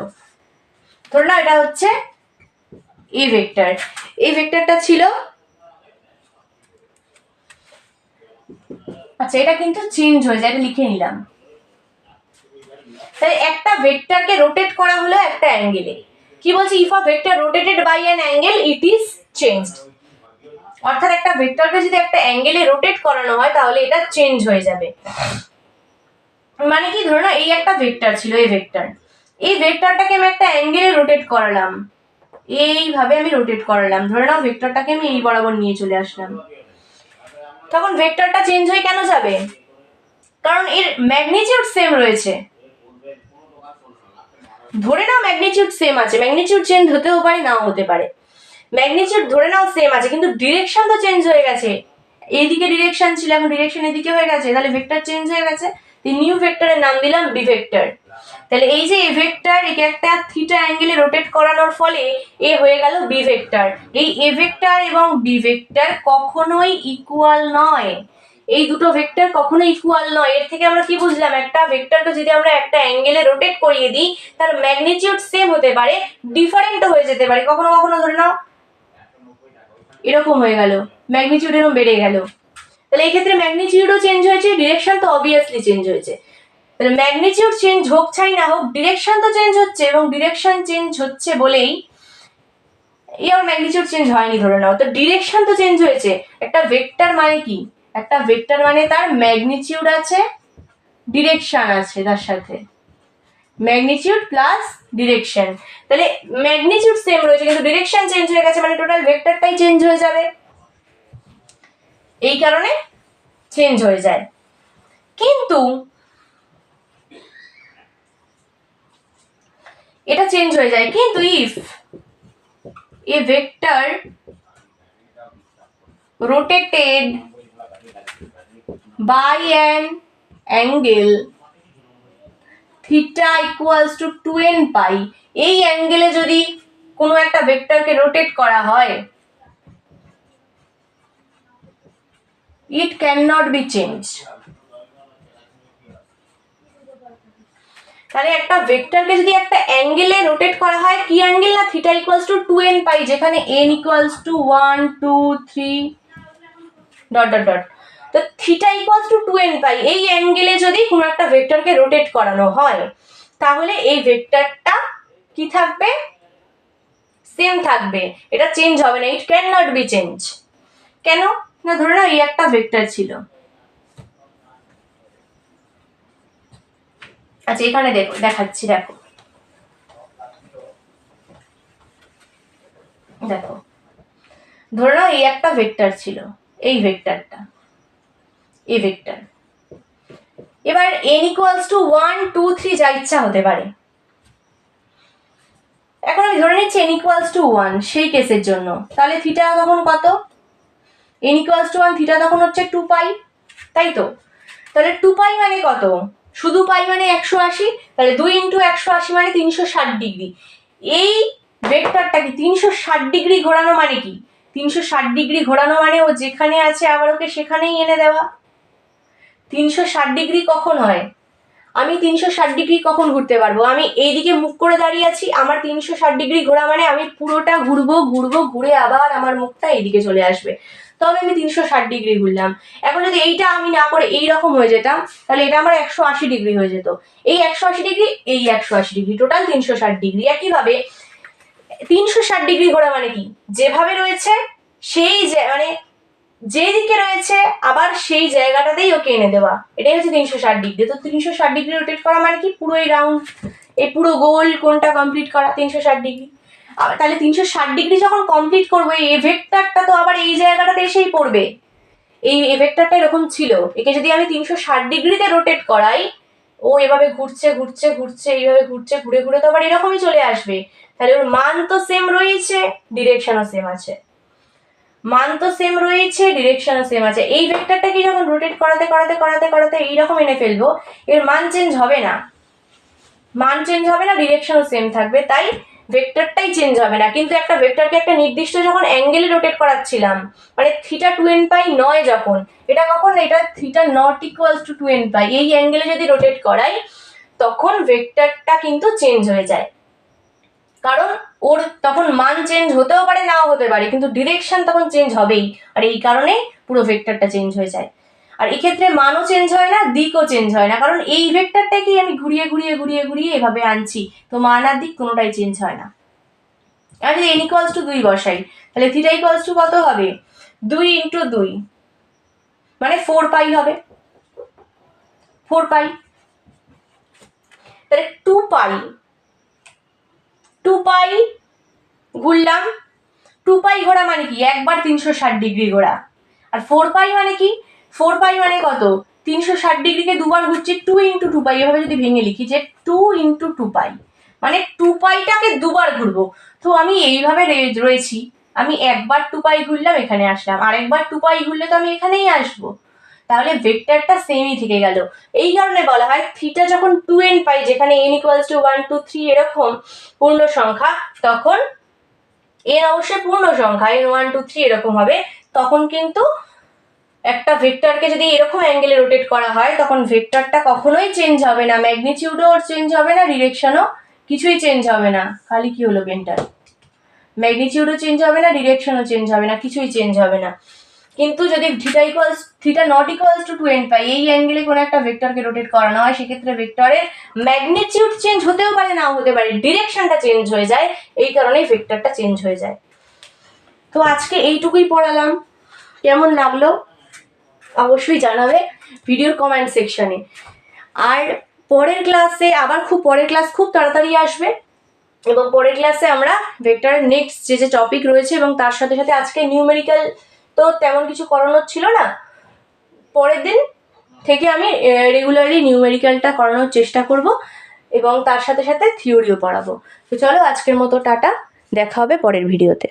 ধরে নাও এটা হচ্ছে এ ভেক্টর, এই ভেক্টরটা ছিল, আচ্ছা এটা কিন্তু চেঞ্জ হয়ে যায়, এটা লিখে নিলাম। তাহলে একটা ভেক্টরকে রোটেট করা হলো একটা অ্যাঙ্গেলে, কি বলছি, if a vector rotated by an angle it is changed, অর্থাৎ একটা ভেক্টরকে যদি একটা অ্যাঙ্গেলে রোটেট করানো হয় তাহলে এটা চেঞ্জ হয়ে যাবে। মানে কি, ধরো না এই একটা ভেক্টর ছিল, এই ভেক্টর, এই ভেক্টরটাকে আমি একটা অ্যাঙ্গেলে রোটেট করালাম, এইভাবে আমি রোটেট করালাম, ধরে নাও ভেক্টরটাকে আমি এই বরাবর নিয়ে চলে আসলাম, তখন ভেক্টরটা চেঞ্জ হয়ে কেন যাবে? কারণ এর ম্যাগনিটিউড সেম রয়েছে। ধরে নাও ম্যাগনিটিউড সেম আছে, ম্যাগনিটিউড চেঞ্জ হতেও পারে নাও হতে পারে, ম্যাগনিটিউড ধরে নাও সেম আছে, কিন্তু ডিরেকশন তো চেঞ্জ হয়ে গেছে, এইদিকে ডিরেকশন ছিল এখন ডিরেকশন এদিকে হয়ে গেছে, তাহলে ভেক্টর চেঞ্জ হয়ে গেছে। নিউ ভেক্টরের নাম দিলাম বি ভেক্টর। তাহলে এই যে এ ভেক্টর, একে একটা থিটা অ্যাঙ্গেলে রোটেট করানোর ফলে এ হয়ে গেল বি ভেক্টর। এই এ ভেক্টর এবং বি ভেক্টর কখনোই ইকুয়াল নয়, এই দুটো ভেক্টর কখনো ইকুয়াল নয়। এর থেকে আমরা কি বুঝলাম, একটা ভেক্টরকে যদি আমরা একটা অ্যাঙ্গেলে রোটেট করিয়ে দিই তার ম্যাগনিটিউড সেম হতে পারে, ডিফারেন্টও হয়ে যেতে পারে, কখনো কখনো ধরে নাও এরকম হয়ে গেল, ম্যাগনিটিউড এরকম বেড়ে গেল, তাহলে এই ক্ষেত্রে ম্যাগনিটিউডও চেঞ্জ হয়েছে, ডিরেকশন তো অবভিয়াসলি চেঞ্জ হয়েছে। তাহলে ম্যাগনিটিউড চেঞ্জ হোক চাই না হোক, ডিরেকশন তো চেঞ্জ হচ্ছে, এবং ডিরেকশন চেঞ্জ হচ্ছে বলেই এই আমার ম্যাগনিটিউড চেঞ্জ হয়নি ধরে নাও, তো ডিরেকশন তো চেঞ্জ হয়েছে। একটা ভেক্টর মানে কি, একটা ভেক্টর মানে তার ম্যাগনিটিউড আছে, ডিরেকশন আছে তার সাথে, ম্যাগনিটিউড প্লাস ডিরেকশন, তাহলে ম্যাগনিটিউড সেম রয়েছে কিন্তু ডিরেকশন চেঞ্জ হয়ে গেছে, মানে টোটাল ভেক্টরটাই চেঞ্জ হয়ে যাবে, এই কারণে চেঞ্জ হয়ে যায়। কিন্তু এটা চেঞ্জ হয়ে যায়, কিন্তু if A vector rotated by an angle theta equals to 2n pi, এই অ্যাঙ্গেলে যদি কোনো একটা ভেক্টরকে রোটেট করা হয়, it cannot be changed। তাহলে একটা ভেক্টরকে যদি একটা অ্যাঙ্গেলে রোটেট করা হয়, কি অ্যাঙ্গেল না, থিটা ইকুয়ালস টু 2n পাই, যেখানে n equals to 1 2 3 dot dot dot, তো থিটা ইকুয়ালস টু 2n পাই, এই অ্যাঙ্গেলে যদি কোনো একটা ভেক্টরকে রোটেট করানো হয় তাহলে এই ভেক্টরটা কি থাকবে, সেম থাকবে, এটা চেঞ্জ হবে না, it can not be change. কেন না, ধরে নাও এই একটা ভেক্টর ছিল, আচ্ছা এখানে দেখো দেখাচ্ছি, দেখো দেখো ধরে নাও এই একটা ভেক্টর ছিল, এই ভেক্টরটা এই ভেক্টর, এবার n ইকুয়ালস টু 1 2 3 যা ইচ্ছা হতে পারে, এখন আমি ধরে নিচ্ছি n ইকুয়ালস টু 1 সেই কেসের জন্য, তাহলে থিটা তখন কত, n ইকুয়ালস টু 1 থিটা তখন হচ্ছে 2 পাই, তাই তো? তাহলে 2 পাই মানে কত? শুধু পাই মানে 180, তাহলে 2 ইন্টু 180 মানে 360 ডিগ্রি। এই ভেক্টরটাকে 360 ডিগ্রি ঘোরানো মানে কি? 360 ডিগ্রি ঘোরানো মানে ও যেখানে আছে আবার ওকে সেখানেই এনে দেওয়া। 360 ডিগ্রি কখন হয়? আমি 360 ডিগ্রি কখন ঘুরতে পারবো? আমি এইদিকে মুখ করে দাঁড়িয়ে আছি, আমার 360 ডিগ্রি ঘোরা মানে আমি পুরোটা ঘুরবো, ঘুরে আবার আমার মুখটা এইদিকে চলে আসবে, তবে আমি 360 ডিগ্রি ঘুরলাম। এখন যদি এইটা আমি না করে এইরকম হয়ে যেতাম, তাহলে এটা আমার 180 ডিগ্রি হয়ে যেত। এই 180 ডিগ্রি, এই 180 ডিগ্রি, টোটাল 360 ডিগ্রি। একইভাবে 360 ডিগ্রি ঘোরা মানে কি? যেভাবে রয়েছে সেই মানে যেদিকে রয়েছে আবার সেই জায়গাটাতেই ওকে এনে দেওয়া, এটাই হচ্ছে 360 ডিগ্রি। তো 360 ডিগ্রি রোটেট করা মানে কি? পুরো এই রাউন্ড, এই পুরো গোল কোনটা কমপ্লিট করা 360 ডিগ্রি। তাহলে 360 ডিগ্রি যখন কমপ্লিট করবো, এই ভেক্টরটা তো আবার এই জায়গাটাতে এসেই পড়বে। এই ভেক্টরটা এরকম ছিল, একে যদি আমি 360 ডিগ্রিতে রোটেট করাই, ও এভাবে ঘুরছে ঘুরছে ঘুরছে, এইভাবে ঘুরছে, ঘুরে ঘুরে তো আবার এরকমই চলে আসবে। তাহলে ওর মান তো সেম রয়েছে, ডিরেকশনও সেম আছে। মান তো সেম রয়েছে, ডিরেকশনও সেম আছে। এই ভেক্টরটাকে যখন রোটেট করাতে করাতে করাতে করাতে এইরকম এনে ফেলবো, এর মান চেঞ্জ হবে না, মান চেঞ্জ হবে না, ডিরেকশনও সেম থাকবে, তাই ভেক্টরটাই চেঞ্জ হবে না। কিন্তু একটা ভেক্টরকে একটা নির্দিষ্ট যখন অ্যাঙ্গেলে রোটেট করাচ্ছিলাম, মানে থিটা 2n পাই নয় যখন, এটা কখন? এটা theta not equals to 2n পাই, এই অ্যাঙ্গেলে যদি রোটেট করাই তখন ভেক্টরটা কিন্তু চেঞ্জ হয়ে যায়, কারণ ওর তখন মান চেঞ্জ হতেও পারে, নাও হতে পারে, কিন্তু ডিরেকশন তখন চেঞ্জ হবেই, আর এই কারণে পুরো ভেক্টরটা চেঞ্জ হয়ে যায়। আর এক্ষেত্রে মানও চেঞ্জ হয় না, দিকও চেঞ্জ হয় না, কারণ এই ভেক্টরটাকেই আমি ঘুরিয়ে ঘুরিয়ে ঘুরিয়ে ঘুরিয়ে এভাবে আনছি, তো মান আর দিক কোনোটাই চেঞ্জ হয় না। আর যদি n ইকুয়ালস টু 2 বসাই, তাহলে থিটা ইকুয়ালস টু কত হবে? 2 ইন্টু 2 মানে 4 পাই হবে, 4 পাই। তাহলে 2 পাই, 2 পাই ঘুরলাম, 2 পাই ঘোরা মানে কি? একবার 360 ডিগ্রি ঘোরা। আর 4 পাই মানে কি? 4 পাই মানে কত? 360 ডিগ্রিকে দুবার ঘুরছি, 2 ইন্টু 2 পাই, এভাবে যদি ভেঙে লিখি যে 2 ইন্টু 2 পাই মানে 2 পাইটাকে দুবার ঘুরবো। তো আমি এইভাবে রয়েছি, আমি একবার 2 পাই ঘুরলাম, এখানে আসলাম, আর একবার 2 পাই ঘুরলে তো আমি এখানেই আসবো, তাহলে ভেক্টরটা সেমই থেকে গেল। এই কারণে বলা হয় থিটা যখন 2n পাই, যেখানে n ইকুয়ালস টু 1 2 3 এরকম পূর্ণ সংখ্যা, তখন এর অবশ্যই পূর্ণ সংখ্যা, এর 1 2 3 এরকম হবে, তখন কিন্তু একটা ভেক্টরকে যদি এরকম অ্যাঙ্গেলে রোটেট করা হয় তখন ভেক্টরটা কখনোই চেঞ্জ হবে না, ম্যাগনিটিউডও চেঞ্জ হবে না, ডিরেকশনও কিছুই চেঞ্জ হবে না। খালি কি হলো পেনটার? ম্যাগনিটিউডও চেঞ্জ হবে না, ডিরেকশনও চেঞ্জ হবে না, কিছুই চেঞ্জ হবে না। কিন্তু যদি theta not equals to 2n পাই, এই অ্যাঙ্গেলে কোনো একটা ভেক্টরকে রোটেট করানো হয়, সেক্ষেত্রে ভেক্টরের ম্যাগনিটিউড চেঞ্জ হতেও পারে, নাও হতে পারে, ডিরেকশনটা চেঞ্জ হয়ে যায়, এই কারণেই ভেক্টরটা চেঞ্জ হয়ে যায়। তো আজকে এইটুকুই পড়ালাম, কেমন লাগলো অবশ্যই জানাবে ভিডিওর কমেন্ট সেকশনে। আর পরের ক্লাসে আবার পরের ক্লাস খুব তাড়াতাড়ি আসবে, এবং পরের ক্লাসে আমরা ভেক্টরের নেক্সট যে টপিক রয়েছে, এবং তার সাথে সাথে আজকে নিউমেরিক্যাল তো তেমন কিছু করানোর ছিল না, পরের দিন থেকে আমি রেগুলারলি নিউমেরিক্যালটা করানোর চেষ্টা করব, এবং তার সাথে সাথে থিওরিও পড়াবো। তো চলো আজকের মতো টাটা, দেখা হবে পরের ভিডিওতে।